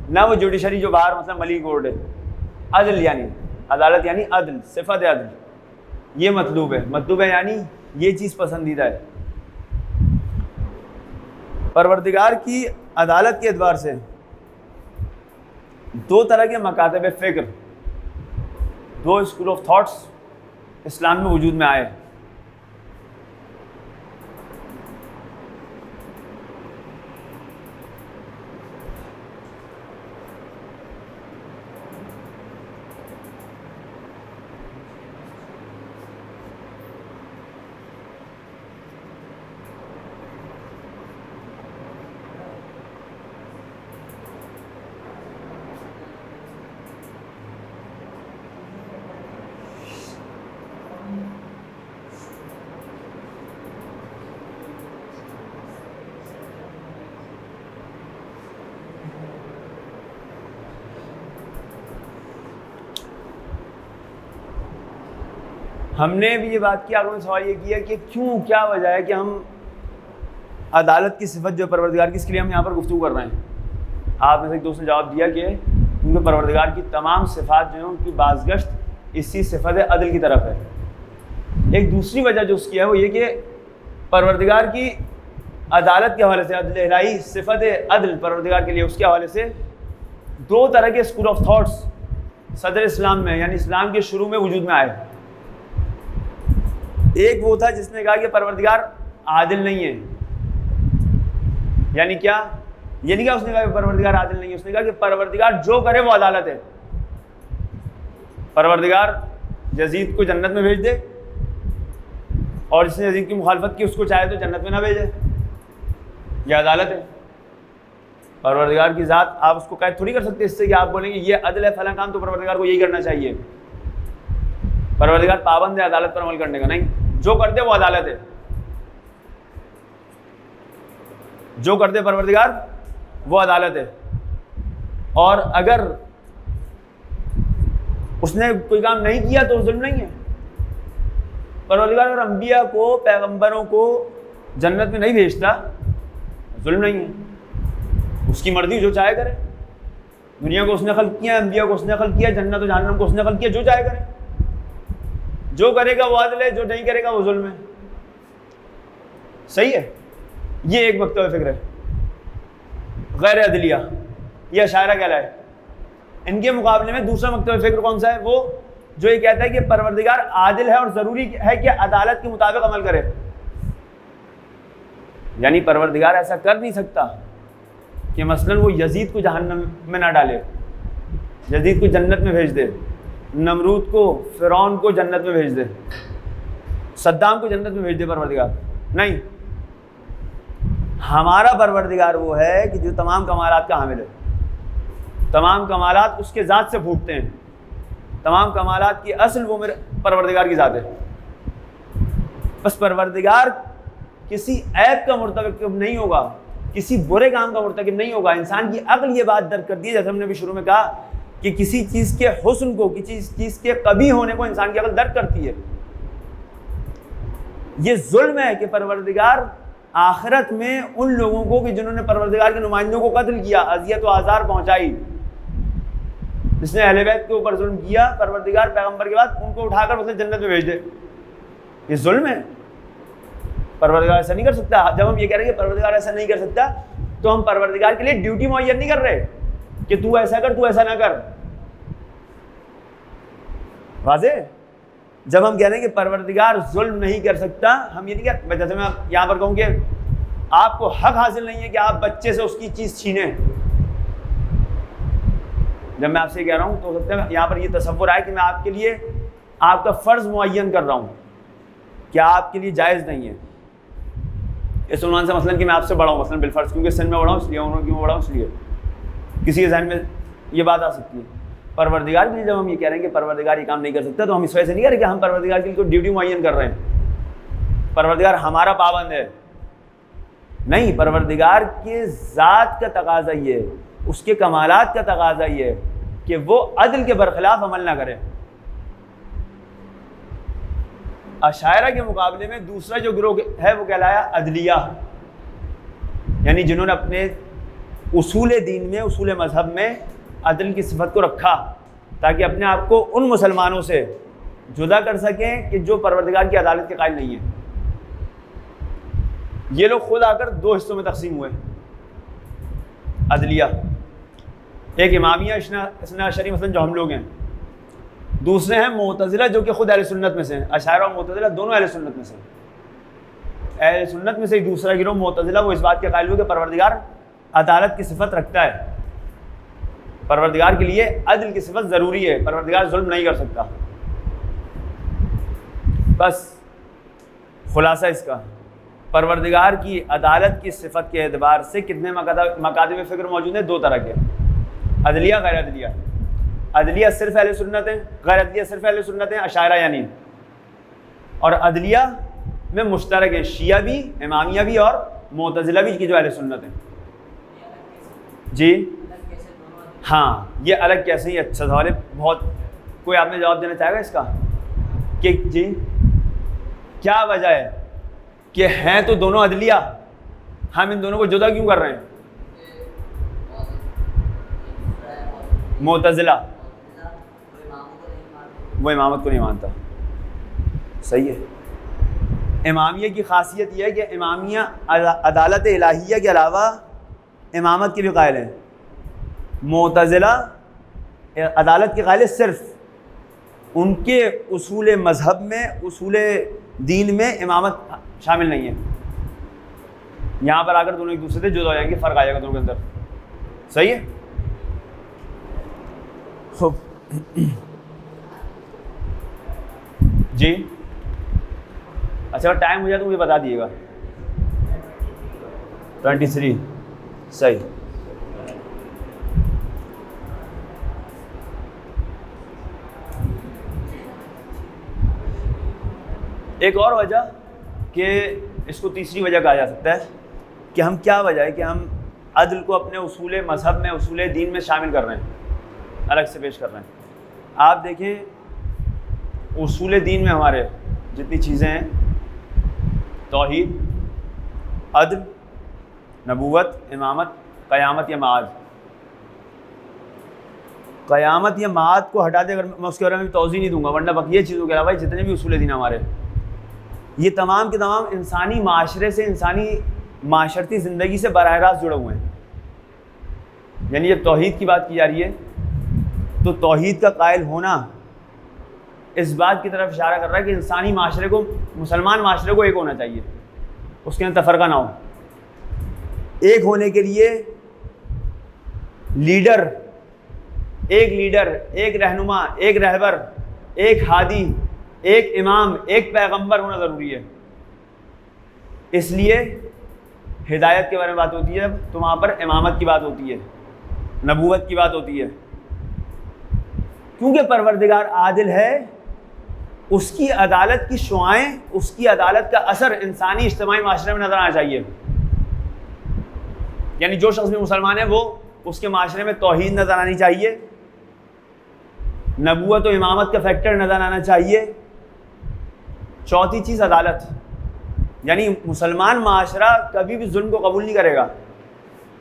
نہ وہ جوڈیشری جو باہر مثلا ملک کورٹ ہے، عدل یعنی عدالت یعنی عدل، صفت عدل، یہ مطلوب ہے. مطلوب ہے یعنی یہ چیز پسندیدہ ہے. پروردگار کی عدالت کے اعتبار سے 2 طرح کے مکاتب فکر، 2 اسکول آف تھاٹس اسلام میں وجود میں آئے. ہم نے بھی یہ بات کی، آپ لوگوں نے سوال یہ کیا کہ کیوں، کیا وجہ ہے کہ ہم عدالت کی صفت جو پروردگار کی، اس کے لیے ہم یہاں پر گفتگو کر رہے ہیں. آپ میں سے ایک دوست نے جواب دیا کہ کیونکہ پروردگار کی تمام صفات جو ہیں ان کی بازگشت اسی صفت عدل کی طرف ہے. ایک دوسری وجہ جو اس کی ہے وہ یہ کہ پروردگار کی عدالت کے حوالے سے، عدل الہی، صفت عدل پروردگار کے لیے، اس کے حوالے سے دو طرح کے اسکول آف تھاٹس صدر اسلام میں، یعنی اسلام کے شروع میں وجود میں آئے. ایک وہ تھا جس نے کہا کہ پروردگار عادل نہیں ہے. یعنی کیا؟ یہ نہیں کہا اس نے کہا کہ پروردگار عادل نہیں ہے، اس نے کہا کہ پروردگار جو کرے وہ عدالت ہے. پروردگار یزید کو جنت میں بھیج دے اور جس نے یزید کی مخالفت کی اس کو چاہے تو جنت میں نہ بھیجے، یہ عدالت ہے. پروردگار کی ذات آپ اس کو قید تھوڑی کر سکتے اس سے کہ آپ بولیں گے یہ عدل ہے فلاں کام تو پروردگار کو یہی کرنا چاہیے. پروردگار پابند ہے عدالت پر عمل کرنے کا، نہیں، جو کر دے وہ عدالت ہے. جو کر دے پروردگار وہ عدالت ہے. اور اگر اس نے کوئی کام نہیں کیا تو ظلم نہیں ہے. پروردگار اگر انبیاء کو، پیغمبروں کو جنت میں نہیں بھیجتا، ظلم نہیں ہے. اس کی مرضی، جو چاہے کرے. دنیا کو اس نے خلق کیا، انبیاء کو اس نے خلق کیا، جنت و جہنم کو اس نے خلق کیا، جو چاہے کرے. جو کرے گا وہ عدل ہے، جو نہیں کرے گا وہ ظلم ہے. صحیح ہے. یہ ایک مکتب فکر ہے. غیر عدلیہ، یہ اشاعرہ کہلائے. ان کے مقابلے میں دوسرا مکتب فکر کون سا ہے؟ وہ جو یہ کہتا ہے کہ پروردگار عادل ہے اور ضروری ہے کہ عدالت کے مطابق عمل کرے. یعنی پروردگار ایسا کر نہیں سکتا کہ مثلا وہ یزید کو جہنم میں نہ ڈالے، یزید کو جنت میں بھیج دے، نمرود کو، فرعون کو جنت میں بھیج دے، صدام کو جنت میں بھیج دے. پروردگار نہیں. ہمارا پروردگار وہ ہے کہ جو تمام کمالات کا حامل ہے. تمام کمالات اس کے ذات سے پھوٹتے ہیں. تمام کمالات کی اصل وہ میرے پروردگار کی ذات ہے. بس پروردگار کسی عیب کا مرتکب نہیں ہوگا، کسی برے کام کا مرتکب نہیں ہوگا. انسان کی عقل یہ بات درک کرتی ہے، جیسے ہم نے بھی شروع میں کہا کہ کسی چیز کے حسن کو، کسی چیز کے قبیح ہونے کو انسان کی عقل درک کرتی ہے. یہ ظلم ہے کہ پروردگار آخرت میں ان لوگوں کو کہ جنہوں نے پروردگار کے نمائندوں کو قتل کیا، اذیت و آزار پہنچائی، جس نے اہل بیت کے اوپر ظلم کیا، پروردگار پیغمبر کے بعد ان کو اٹھا کر اسے جنت میں بھیج دے. یہ ظلم ہے. پروردگار ایسا نہیں کر سکتا. جب ہم یہ کہہ رہے ہیں کہ پروردگار ایسا نہیں کر سکتا تو ہم پروردگار کے لیے ڈیوٹی معین نہیں کر رہے کہ تو ایسا کر، تو ایسا نہ کر. واضح؟ جب ہم کہہ رہے ہیں کہ پروردگار ظلم نہیں کر سکتا، ہم یہ نہیں کہتے. جیسے میں یہاں پر کہوں کہ آپ کو حق حاصل نہیں ہے کہ آپ بچے سے اس کی چیز چھینیں. جب میں آپ سے کہہ رہا ہوں تو ہو سکتا ہے یہاں پر یہ تصور آئے کہ میں آپ کے لیے آپ کا فرض معین کر رہا ہوں، کیا آپ کے لیے جائز نہیں ہے. اس عنوان سے مثلا کہ میں آپ سے بڑا ہوں، مثلا بالفرض، کیونکہ سن میں بڑا ہوں اس لیے، عمر کی میں بڑا ہوں اس لیے، کسی کے ذہن میں یہ بات آ سکتی ہے. پروردگار کے لیے جب ہم یہ کہہ رہے ہیں کہ پروردگار یہ کام نہیں کر سکتا تو ہم اس وجہ سے نہیں کہہ رہے کہ ہم پروردگار کے لیے کوئی ڈیوٹی معین کر رہے ہیں. پروردگار ہمارا پابند ہے نہیں. پروردگار کے ذات کا تقاضا یہ ہے، اس کے کمالات کا تقاضا یہ ہے کہ وہ عدل کے برخلاف عمل نہ کرے. اشاعرہ کے مقابلے میں دوسرا جو گروہ ہے وہ کہلایا عدلیہ، یعنی جنہوں نے اپنے اصول دین میں، اصول مذہب میں عدل کی صفت کو رکھا تاکہ اپنے آپ کو ان مسلمانوں سے جدا کر سکیں کہ جو پروردگار کی عدالت کے قائل نہیں ہیں. یہ لوگ خود آ کر دو حصوں میں تقسیم ہوئے. عدلیہ، ایک امامیہ اثنا عشری مثلا جو ہم لوگ ہیں، دوسرے ہیں معتزلہ جو کہ خود اہل سنت میں سے ہیں. اشاعرہ اور معتزلہ دونوں اہل سنت میں سے ہیں. اہل سنت میں سے ایک دوسرا گروہ معتزلہ، وہ اس بات کے قائل ہوئے کہ پروردگار عدالت کی صفت رکھتا ہے، پروردگار کے لیے عدل کی صفت ضروری ہے، پروردگار ظلم نہیں کر سکتا. بس خلاصہ اس کا، پروردگار کی عدالت کی صفت کے اعتبار سے کتنے مکاتب فکر موجود ہیں؟ دو طرح کے، عدلیہ، غیر عدلیہ. عدلیہ صرف اہل سنت ہیں، غیر عدلیہ صرف اہل سنت ہیں، اشاعرہ یعنی. اور عدلیہ میں مشترک ہیں شیعہ بھی، امامیہ بھی اور معتزلہ بھی کی جو اہل سنت ہیں. جی ہاں، یہ الگ کیسے ہی؟ اچھا سوال ہے بہت. کوئی آپ نے جواب دینا چاہے گا اس کا؟ کہ جی کیا وجہ ہے کہ ہیں تو دونوں عدلیہ، ہم ان دونوں کو جدا کیوں کر رہے ہیں؟ معتزلہ وہ امامت کو نہیں مانتا. صحیح ہے. امامیہ کی خاصیت یہ ہے کہ امامیہ عدالت الہیہ کے علاوہ امامت کے بھی قائل ہیں. معتزلہ عدالت کے قائل صرف ان کے اصول مذہب میں، اصول دین میں امامت شامل نہیں ہے. یہاں پر آ کر دونوں ایک دوسرے سے جدا ہو جائیں گے، فرق آ جائے گا دونوں کے اندر. صحیح ہے. خوب جی اچھا ٹائم ہو جائے تو مجھے بتا دیجیے گا. 23 صحیح. ایک اور وجہ کہ اس کو تیسری وجہ کہا جا سکتا ہے کہ ہم کیا وجہ ہے کہ ہم عدل کو اپنے اصول مذہب میں، اصول دین میں شامل کر رہے ہیں، الگ سے پیش کر رہے ہیں. آپ دیکھیں اصول دین میں ہمارے جتنی چیزیں ہیں، توحید، عدل، نبوت، امامت، قیامت یا معاد. قیامت یا معاد کو ہٹا دے، اگر میں اس کے بارے میں توضیح نہیں دوں گا، ورنہ بقیہ چیزوں کے علاوہ جتنے بھی اصول دین ہمارے، یہ تمام کے تمام انسانی معاشرے سے، انسانی معاشرتی زندگی سے براہ راست جڑے ہوئے ہیں. یعنی جب توحید کی بات کی جا رہی ہے تو توحید کا قائل ہونا اس بات کی طرف اشارہ کر رہا ہے کہ انسانی معاشرے کو، مسلمان معاشرے کو ایک ہونا چاہیے، اس کے اندر تفرقہ نہ ہو. ایک ہونے کے لیے لیڈر، ایک رہنما، ایک رہبر، ایک ہادی، ایک امام، ایک پیغمبر ہونا ضروری ہے. اس لیے ہدایت کے بارے میں بات ہوتی ہے تو وہاں پر امامت کی بات ہوتی ہے، نبوت کی بات ہوتی ہے. کیونکہ پروردگار عادل ہے، اس کی عدالت کی شعائیں، اس کی عدالت کا اثر انسانی اجتماعی معاشرے میں نظر آنا چاہیے. یعنی جو شخص بھی مسلمان ہے وہ اس کے معاشرے میں توحید نظر آنی چاہیے، نبوت و امامت کا فیکٹر نظر آنا چاہیے. چوتھی چیز عدالت. یعنی مسلمان معاشرہ کبھی بھی ظلم کو قبول نہیں کرے گا.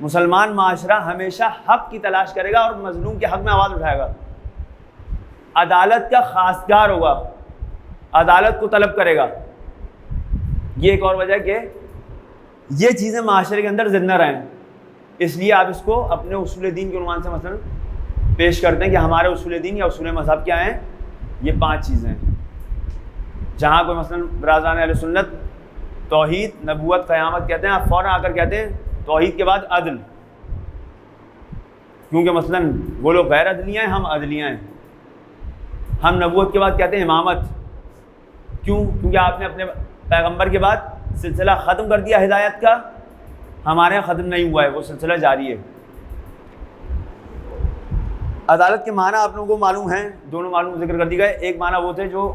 مسلمان معاشرہ ہمیشہ حق کی تلاش کرے گا اور مظلوم کے حق میں آواز اٹھائے گا. عدالت کا خاصگار ہوگا، عدالت کو طلب کرے گا. یہ ایک اور وجہ ہے کہ یہ چیزیں معاشرے کے اندر زندہ رہیں. اس لیے آپ اس کو اپنے اصول دین کے عنوان سے مثلا پیش کرتے ہیں کہ ہمارے اصول دین یا اصول مذہب کیا ہیں؟ یہ 5 چیزیں ہیں. جہاں کوئی مثلا برادران اہل سنت توحید، نبوت، قیامت کہتے ہیں، آپ فوراً آ کر کہتے ہیں توحید کے بعد عدل، کیونکہ مثلا وہ لوگ غیر عدلیہ ہیں، ہم عدلیہ ہیں. ہم نبوت کے بعد کہتے ہیں امامت. کیوں؟ کیونکہ آپ نے اپنے پیغمبر کے بعد سلسلہ ختم کر دیا ہدایت کا. ہمارے یہاں ختم نہیں ہوا ہے، وہ سلسلہ جاری ہے. عدالت کے معنی آپ لوگوں کو معلوم ہیں، دونوں معلوم ذکر کر دی گئے. ایک معنی وہ تھے جو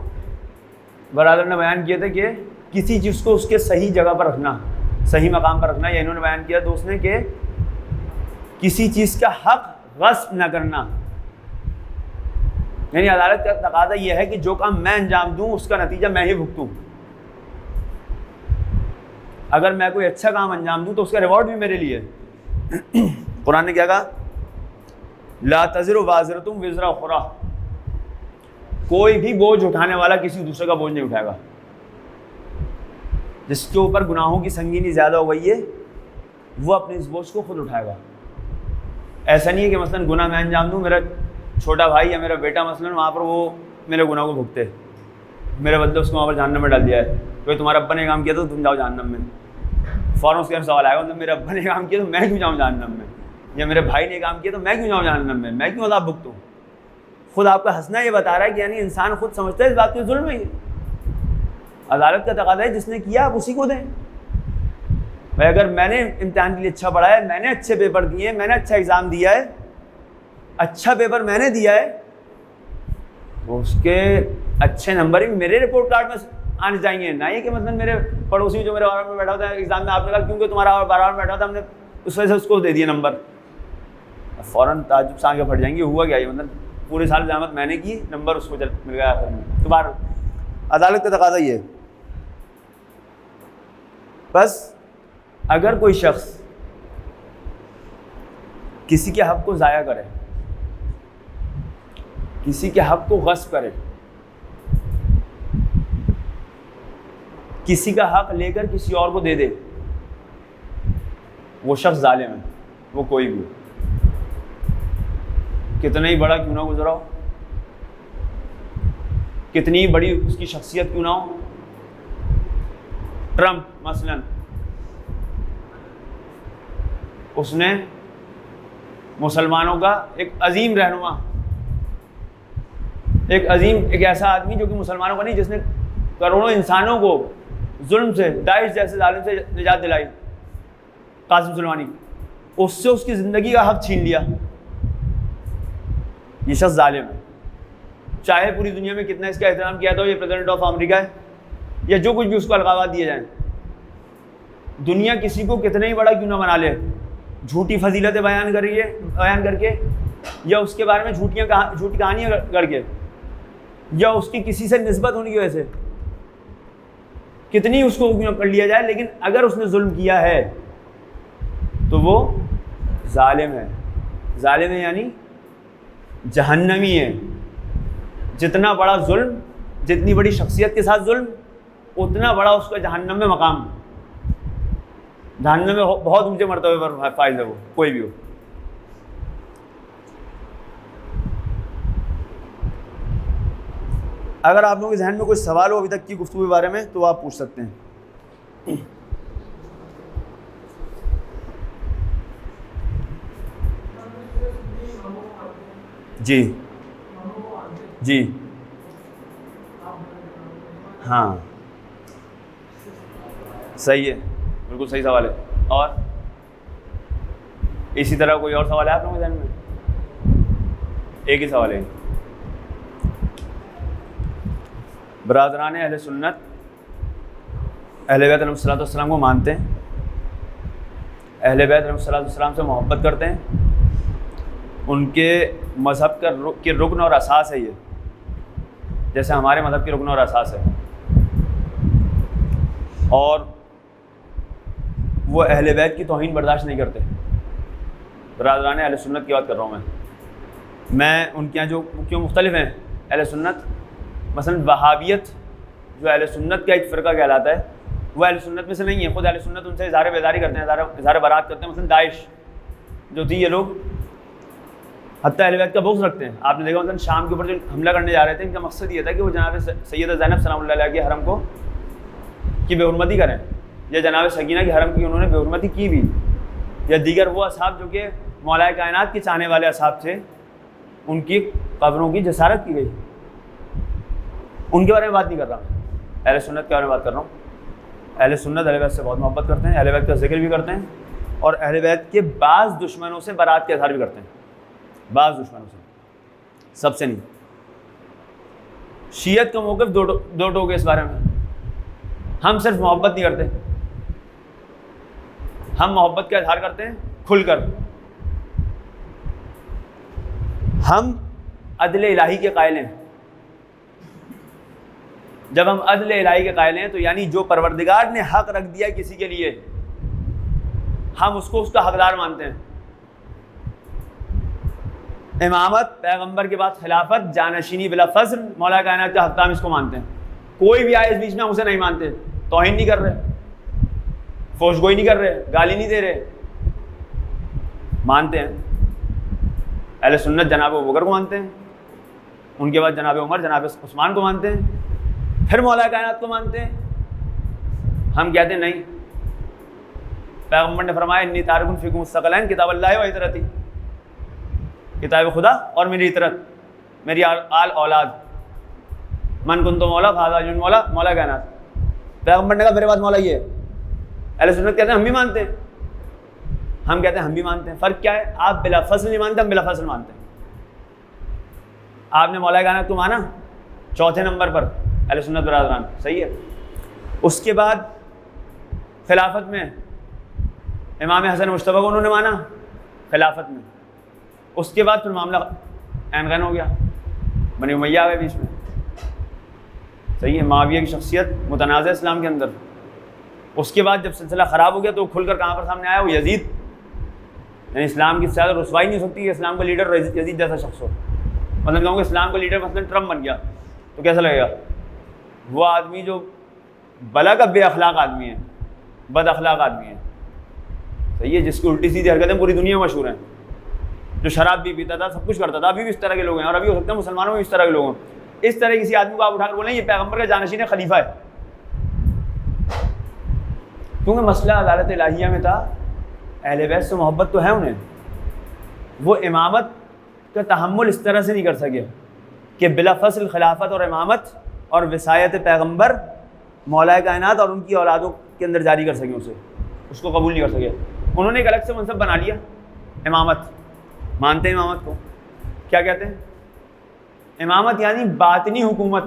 برادر نے بیان کیے تھے کہ کسی چیز کو اس کے صحیح جگہ پر رکھنا، صحیح مقام پر رکھنا. یا انہوں نے بیان کیا دوست نے کہ کسی چیز کا حق غصب نہ کرنا. یعنی عدالت کا تقاضا یہ ہے کہ جو کام میں انجام دوں اس کا نتیجہ میں ہی بھگتوں. اگر میں کوئی اچھا کام انجام دوں تو اس کا ریوارڈ بھی میرے لیے. قرآن نے کیا کہا؟ لا تزر وازرۃ وزر اخری. کوئی بھی بوجھ اٹھانے والا کسی دوسرے کا بوجھ نہیں اٹھائے گا. جس کے اوپر گناہوں کی سنگینی زیادہ ہو گئی ہے وہ اپنے اس بوجھ کو خود اٹھائے گا. ایسا نہیں ہے کہ مثلا گناہ میں انجام دوں، میرا چھوٹا بھائی یا میرا بیٹا مثلا وہاں پر وہ میرے گناہ کو بھگتے، میرے بدلے اس کو وہاں پر جہنم میں ڈال دیا ہے. کوئی تمہارا ابا نے کام کیا تو تم جاؤ جہنم میں. فوراً اس کے سوال آئے گا میرے ابا نے کام کیا تو میں کیوں جاؤں جہنم میں، یا میرے بھائی نے کام کیا تو میں کیوں جاؤں جہنم میں، میں کیوں عذاب بھگتوں. خود آپ کا ہنسنا یہ بتا رہا ہے کہ یعنی انسان خود سمجھتا ہے اس بات کو ظلم ہے. عدالت کا تقاضا ہے جس نے کیا آپ اسی کو دیں. بھائی اگر میں نے امتحان کے لیے اچھا پڑھا ہے، میں نے اچھے پیپر دیے ہیں، میں نے اچھا ایگزام دیا ہے، اچھا پیپر میں نے دیا ہے، تو اس کے اچھے نمبر ہی میرے رپورٹ کارڈ میں آنے چاہیے. نہ یہ کہ مثلا میرے پڑوسی جو میرے بارہ میں بیٹھا ہوتا ہے ایگزام میں، آپ نے کہا کیونکہ تمہارا بارہ میں بیٹھا تھا ہم نے اس وجہ سے اس کو دے دیا نمبر. فوراً تعجب سے آگے پھٹ جائیں گے، ہوا کیا یہ؟ مطلب پورے سال زحمت میں نے کی، نمبر اس کو مل گیا آخر میں. تو بار عدالت کا تقاضا یہ ہے. بس اگر کوئی شخص کسی کے حق کو ضائع کرے، کسی کے حق کو غصب کرے، کسی کا حق لے کر کسی اور کو دے دے، وہ شخص ظالم ہے، وہ کوئی بھی ہو، کتنا ہی بڑا کیوں نہ گزرا ہو، کتنی بڑی اس کی شخصیت کیوں نہ ہو. ٹرمپ مثلاً، اس نے مسلمانوں کا ایک عظیم رہنما، ایک ایسا آدمی جو کہ مسلمانوں کا نہیں، جس نے کروڑوں انسانوں کو ظلم سے، داعش جیسے ظالم سے نجات دلائی، قاسم سلیمانی، اس سے اس کی زندگی کا حق چھین لیا. یہ شخص ظالم ہے، چاہے پوری دنیا میں کتنا اس کا احترام کیا تو یہ پریزیڈنٹ آف امریکہ ہے یا جو کچھ بھی اس کو القابات دیے جائیں. دنیا کسی کو کتنا ہی بڑا کیوں نہ بنا لے، جھوٹی فضیلتیں بیان کر کے، یا اس کے بارے میں جھوٹی کہانیاں کر کے، یا اس کی کسی سے نسبت ہونے کی وجہ سے کتنی اس کو کر لیا جائے، لیکن اگر اس نے ظلم کیا ہے تو وہ ظالم ہے. ظالم ہے یعنی جہنمی ہے. جتنا بڑا ظلم، جتنی بڑی شخصیت کے ساتھ ظلم، اتنا بڑا اس کا جہنم میں مقام. جہنم میں بہت اونچے مرتبے پر فائز ہے وہ، کوئی بھی ہو. اگر آپ لوگوں کے ذہن میں کوئی سوال ہو ابھی تک کی گفتگو کے بارے میں تو آپ پوچھ سکتے ہیں. جی جی ہاں صحیح ہے، بالکل صحیح سوال ہے. اور اسی طرح کوئی اور سوال ہے آپ لوگوں کے ذہن میں؟ ایک ہی سوال ہے. برادران اہل سنت اہل بیت علیہ الصلوۃ والسلام کو مانتے ہیں، اہل بیت علیہ الصلوۃ والسلام سے محبت کرتے ہیں، ان کے مذہب کے رکن اور اساس ہے یہ، جیسے ہمارے مذہب کے رکن اور اساس ہے. اور وہ اہل بیت کی توہین برداشت نہیں کرتے. برادران اہل سنت کی بات کر رہا ہوں میں ان کے یہاں جو کیوں مختلف ہیں اہل سنت. مثلا وہابیت جو اہل سنت کا ایک فرقہ کہلاتا ہے، وہ اہل سنت میں سے نہیں ہے. خود اہل سنت ان سے اظہار بیداری کرتے ہیں، اظہار برات کرتے ہیں. مثلا داعش جو تھی، یہ لوگ حتیٰ اہل بیت کا بغض رکھتے ہیں. آپ نے دیکھا مثلا شام کے اوپر جو حملہ کرنے جا رہے تھے، ان کا مقصد یہ تھا کہ وہ جناب سیدہ زینب سلام اللہ علیہ کے حرم کو کی بے حرمتی کریں، یا جناب سکینہ کے حرم کی انہوں نے بے حرمتی کی بھی، یا دیگر وہ اصحاب جو کہ مولا کائنات کے چاہنے والے اصحاب تھے، ان کی قبروں کی جسارت کی گئی. ان کے بارے میں بات نہیں کر رہا، اہل سنت کے بارے میں بات کر رہا ہوں. اہل سنت اہل بیت سے بہت محبت کرتے ہیں، اہل بیت کا ذکر بھی کرتے ہیں، اور اہل بیت کے بعض دشمنوں سے برات کے اظہار بھی کرتے ہیں. بعض دشمنوں سے، سب سے نہیں. شیعت کا موقف دو ٹوک اس بارے میں. ہم صرف محبت نہیں کرتے، ہم محبت کا اظہار کرتے ہیں کھل کر. ہم عدل الہی کے قائل ہیں. جب ہم عدل الہی کے قائل ہیں تو یعنی جو پروردگار نے حق رکھ دیا کسی کے لیے، ہم اس کو اس کا حقدار مانتے ہیں. امامت پیغمبر کے بعد خلافت، جانشینی بلا فضل، مولا کائنات کا حقدار، اس کو مانتے ہیں. کوئی بھی آئے اس بیچ میں ہم اسے نہیں مانتے. توہین نہیں کر رہے، فوش گوئی نہیں کر رہے، گالی نہیں دے رہے، مانتے ہیں. اہل سنت جناب ابوبکر کو مانتے ہیں، ان کے بعد جناب عمر، جناب عثمان کو مانتے ہیں، پھر مولا کائنات کو مانتے ہیں. ہم کہتے ہیں نہیں، پیغمبر نے فرمایا انی تارک فیکم الثقلین کتاب اللہ و عترتی، کتاب خدا اور میری عطرت، میری آل اولاد. من کنت مولا فہذا جن مولا، مولا کائنات. پیغمبر نے کہا میرے بعد مولا یہ ہے. اہل سنت کہتے ہیں ہم بھی مانتے ہیں، ہم کہتے ہیں ہم بھی مانتے ہیں. فرق کیا ہے؟ آپ بلا فصل نہیں مانتے، ہم بلا فصل مانتے ہیں. آپ نے مولا کائنات کو مانا چوتھے نمبر پر اہل سنت برادران، صحیح ہے. اس کے بعد خلافت میں امام حسن مجتبیٰ کو انہوں نے مانا خلافت میں. اس کے بعد پھر معاملہ عین غین ہو گیا، بنی امیہ آ گئے بیچ میں. صحیح ہے، معاویہ کی شخصیت متنازع اسلام کے اندر. اس کے بعد جب سلسلہ خراب ہو گیا تو کھل کر کہاں پر سامنے آیا؟ وہ یزید. یعنی اسلام کی زیادہ رسوائی نہیں ہو سکتی کہ اسلام کا لیڈر یزید جیسا شخص ہو. مطلب کہوں کہ اسلام کا لیڈر مثلاً ٹرمپ بن گیا تو کیسا لگے گا؟ وہ آدمی جو بلا کا بے اخلاق آدمی ہے، بد اخلاق آدمی ہے، صحیح ہے، جس کی الٹی سیدھی حرکتیں پوری دنیا میں مشہور ہیں، جو شراب بھی پیتا تھا، سب کچھ کرتا تھا. ابھی بھی اس طرح کے لوگ ہیں، اور ابھی ہو سکتا ہے مسلمانوں میں اس طرح کے لوگ ہیں. اس طرح کسی آدمی کو آپ اٹھا کر بولیں یہ پیغمبر کا جانشین ہے، خلیفہ ہے. کیونکہ مسئلہ عدالت الہیہ میں تھا، اہل بیت سے محبت تو ہے انہیں، وہ امامت کا تحمل اس طرح سے نہیں کر سکے کہ بلا فصل خلافت اور امامت اور وصایت پیغمبر مولا کائنات اور ان کی اولادوں کے اندر جاری کر سکیں، اسے اس کو قبول نہیں کر سکے. انہوں نے ایک الگ سے منصب بنا لیا، امامت. مانتے ہیں امامت کو؟ کیا کہتے ہیں؟ امامت یعنی باطنی حکومت،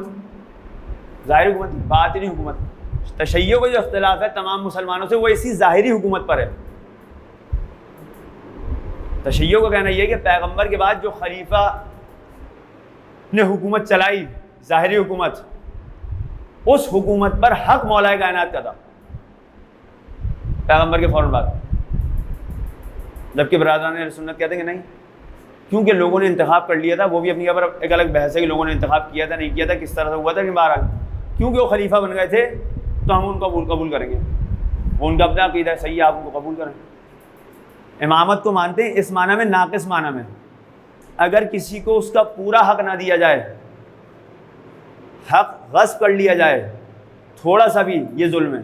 ظاہری حکومت، باطنی حکومت. تشیع کا جو اختلاف ہے تمام مسلمانوں سے وہ اسی ظاہری حکومت پر ہے. تشیع کا کہنا یہ ہے کہ پیغمبر کے بعد جو خلیفہ نے حکومت چلائی، ظاہری حکومت، اس حکومت پر حق مولا کائنات کا تھا پیغمبر کے فوراً بعد. جبکہ برادران اہل سنت کہتے ہیں کہ نہیں، کیونکہ لوگوں نے انتخاب کر لیا تھا. وہ بھی اپنی جگہ پر ایک الگ بحث ہے کہ لوگوں نے انتخاب کیا تھا نہیں کیا تھا، کس طرح سے ہوا تھا، کہ بہرحال کیونکہ وہ خلیفہ بن گئے تھے تو ہم ان کو قبول کریں گے. وہ ان کا اپنا عقیدہ صحیح ہے، آپ ان کو قبول کریں. امامت کو مانتے ہیں اس معنی میں، ناقص معنی میں. اگر کسی کو اس کا پورا حق نہ دیا جائے، حق غصب کر لیا جائے تھوڑا سا بھی، یہ ظلم ہے.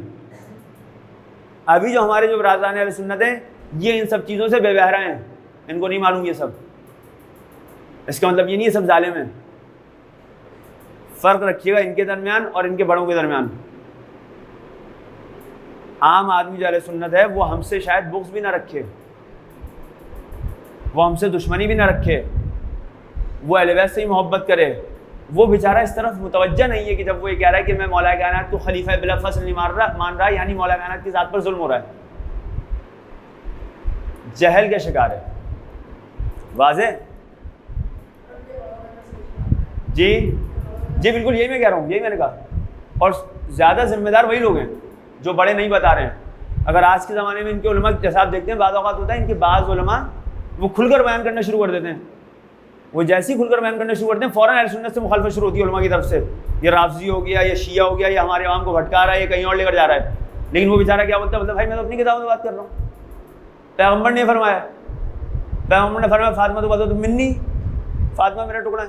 ابھی جو ہمارے جو برادران اہل سنت ہیں یہ ان سب چیزوں سے بے بہرا ہیں، ان کو نہیں معلوم یہ سب. اس کا مطلب یہ نہیں ہے سب ظالم ہیں. فرق رکھیے گا ان کے درمیان اور ان کے بڑوں کے درمیان. عام آدمی جو اہل سنت ہے وہ ہم سے شاید بغض بھی نہ رکھے، وہ ہم سے دشمنی بھی نہ رکھے، وہ اہل بیت سے ہی محبت کرے، وہ بیچارہ اس طرف متوجہ نہیں ہے کہ جب وہ یہ کہہ رہا ہے کہ میں مولا کائنات کو خلیفہ بلا فصل نہیں مان رہا، یعنی مولا کائنات کی ذات پر ظلم ہو رہا ہے. جہل کا شکار ہے. واضح؟ جی بالکل یہی میں کہہ رہا ہوں، یہی میں نے کہا. اور زیادہ ذمہ دار وہی لوگ ہیں جو بڑے نہیں بتا رہے ہیں. اگر آج کے زمانے میں ان کے علماء جیسا آپ دیکھتے ہیں، بعض اوقات ہوتا ہے ان کے بعض علماء وہ کھل کر بیان کرنا شروع کر دیتے ہیں. وہ جیسے ہی کھل کر بیان کرنا شروع کرتے ہیں فوراً اہل سنت سے مخالفت شروع ہوتی ہے علماء کی طرف سے. یہ رافضی ہو گیا، یہ شیعہ ہو گیا، یہ ہمارے عوام کو بھٹکا رہا ہے، یہ کہیں اور لے کر جا رہا ہے. لیکن وہ بیچارہ کیا بولتا ہے؟ بھائی میں تو اپنی کتابوں میں بات کر رہا ہوں. پیغمبر نے فرمایا، پیغمبر نے فرمایا فاطمہ تو بتا تو منی، فاطمہ میرا ٹکڑا ہے.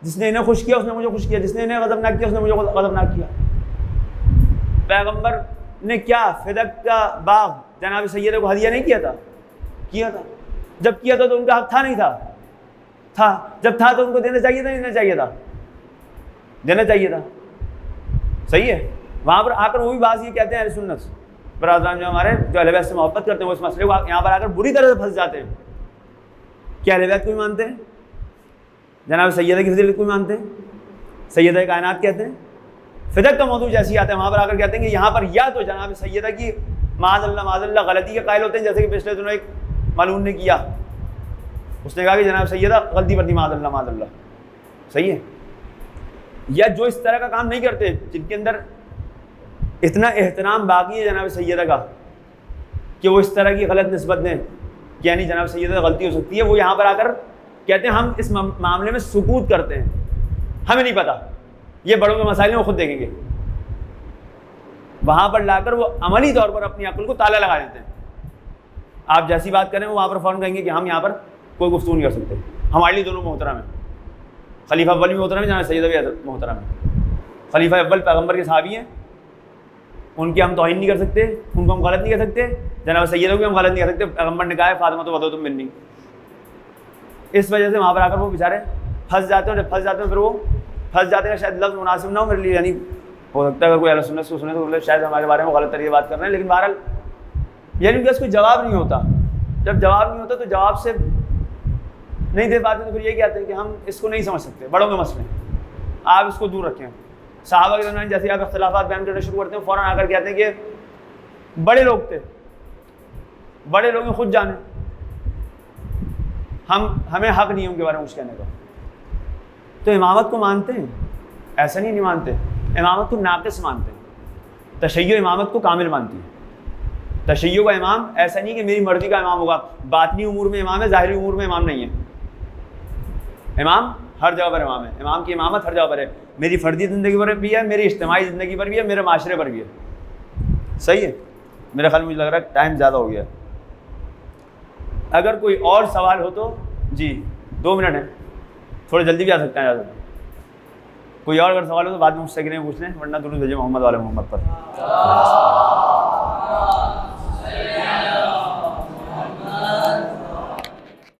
جس نے انہیں خوش کیا اس نے مجھے خوش کیا، جس نے انہیں غضبناک کیا اس نے مجھے غضبناک کیا. پیغمبر نے کیا فدق کا باغ جناب سیدہ کو ہدیہ نہیں کیا تھا؟ کیا تھا. جب کیا تھا تو ان کا حق تھا نہیں تھا؟ تھا. جب تھا تو ان کو دینا چاہیے تھا نہیں دینا چاہیے تھا؟ دینا چاہیے تھا. صحیح ہے. وہاں پر آ کر وہ بھی بات یہ کہتے ہیں اہل سنت برادران جو ہمارے جو اہل بیت سے محبت کرتے ہیں وہ اس مسئلے کو یہاں پر آ کر بری طرح سے پھنس جاتے ہیں. کیا اہل بیت کو بھی مانتے ہیں؟ جناب سیدہ کی فضیلت کو بھی مانتے ہیں؟ سیدہ کائنات کہتے ہیں. فدق کا موضوع جیسی آتا ہے وہاں پر آ کر کہتے ہیں کہ یہاں پر یا تو جناب سیدہ کی معاذ اللہ غلطی کے قائل ہوتے ہیں، جیسے کہ پچھلے دنوں ایک معلوم نے کیا، اس نے کہا کہ جناب سیدہ غلطی پر تھی معاذ اللہ. صحیح ہے. یا جو اس طرح کا کام نہیں کرتے، جن کے اندر اتنا احترام باقی ہے جناب سیدہ کا کہ وہ اس طرح کی غلط نسبت دیں کہ یعنی جناب سیدہ غلطی ہو سکتی ہے، وہ یہاں پر آ کر کہتے ہیں ہم اس معاملے میں سکوت کرتے ہیں، ہمیں نہیں پتہ، یہ بڑوں کے مسائل ہیں وہ خود دیکھیں گے. وہاں پر لا کر وہ عملی طور پر اپنی عقل کو تالا لگا دیتے ہیں. آپ جیسی بات کریں وہاں پر فوراً کہیں گے کہ ہم یہاں پر کوئی گفتگو نہیں کر سکتے، ہمارے لیے دونوں محترم ہیں. خلیفہ اول بھی محترم ہے، جناب سیدہ بھی محترم ہے. خلیفہ اول پیغمبر کے صحابی ہیں، ان کی ہم توہین نہیں کر سکتے، ان کو ہم غلط نہیں کر سکتے. جناب سیدہ کو بھی ہم غلط نہیں کر سکتے. پیغمبر نے کہا ہے فاطمہ تو تم منی. اس وجہ سے وہاں پر آ کر وہ بیچارے پھنس جاتے ہیں. جب پھنس جاتے ہیں پھر وہ پھنس جاتے ہیں. شاید لفظ مناسب نہ ہو میرے لیے، یعنی ہو سکتا ہے اگر کوئی اہل سنت کو سنے تو شاید ہمارے بارے میں غلط طریقے بات کر رہے ہیں، لیکن بہرحال یعنی کہ اس کو جواب نہیں ہوتا. جب جواب نہیں ہوتا تو جواب سے نہیں دے پاتے تو پھر یہ کہتے ہیں کہ ہم اس کو نہیں سمجھ سکتے، بڑوں کے مسئلے آپ اس کو دور رکھیں. صحابہ کے درمیان جیسے آپ اختلافات بیان کرنا شروع کرتے ہیں فوراً آ کر کہتے ہیں کہ بڑے لوگ تھے، بڑے لوگ ہیں، خود جانے، ہمیں حق نہیں ہے ان کے بارے میں کچھ کہنے کا. تو امامت کو مانتے ہیں ایسا نہیں مانتے، امامت کو ناقص مانتے ہیں، تشیع امامت کو کامل مانتی ہے۔ تشیع کا امام ایسا نہیں کہ میری مرضی کا امام ہوگا، باطنی امور میں امام ہے، ظاہری امور میں امام نہیں ہے۔ امام ہر جگہ پر امام ہے، امام کی امامت ہر جگہ پر ہے، میری فردی زندگی پر بھی ہے، میری اجتماعی زندگی پر بھی ہے، میرے معاشرے پر بھی ہے۔ صحیح ہے، میرا خیال مجھے لگ رہا ہے ٹائم زیادہ ہو گیا ہے۔ اگر کوئی اور سوال ہو تو جی 2 منٹ ہیں، تھوڑے جلدی بھی آ سکتے ہیں زیادہ۔ کوئی اور اگر سوال ہو تو بعد میں مجھ سے پوچھ لیں، ورنہ درود بھیجیں محمد والے محمد پر۔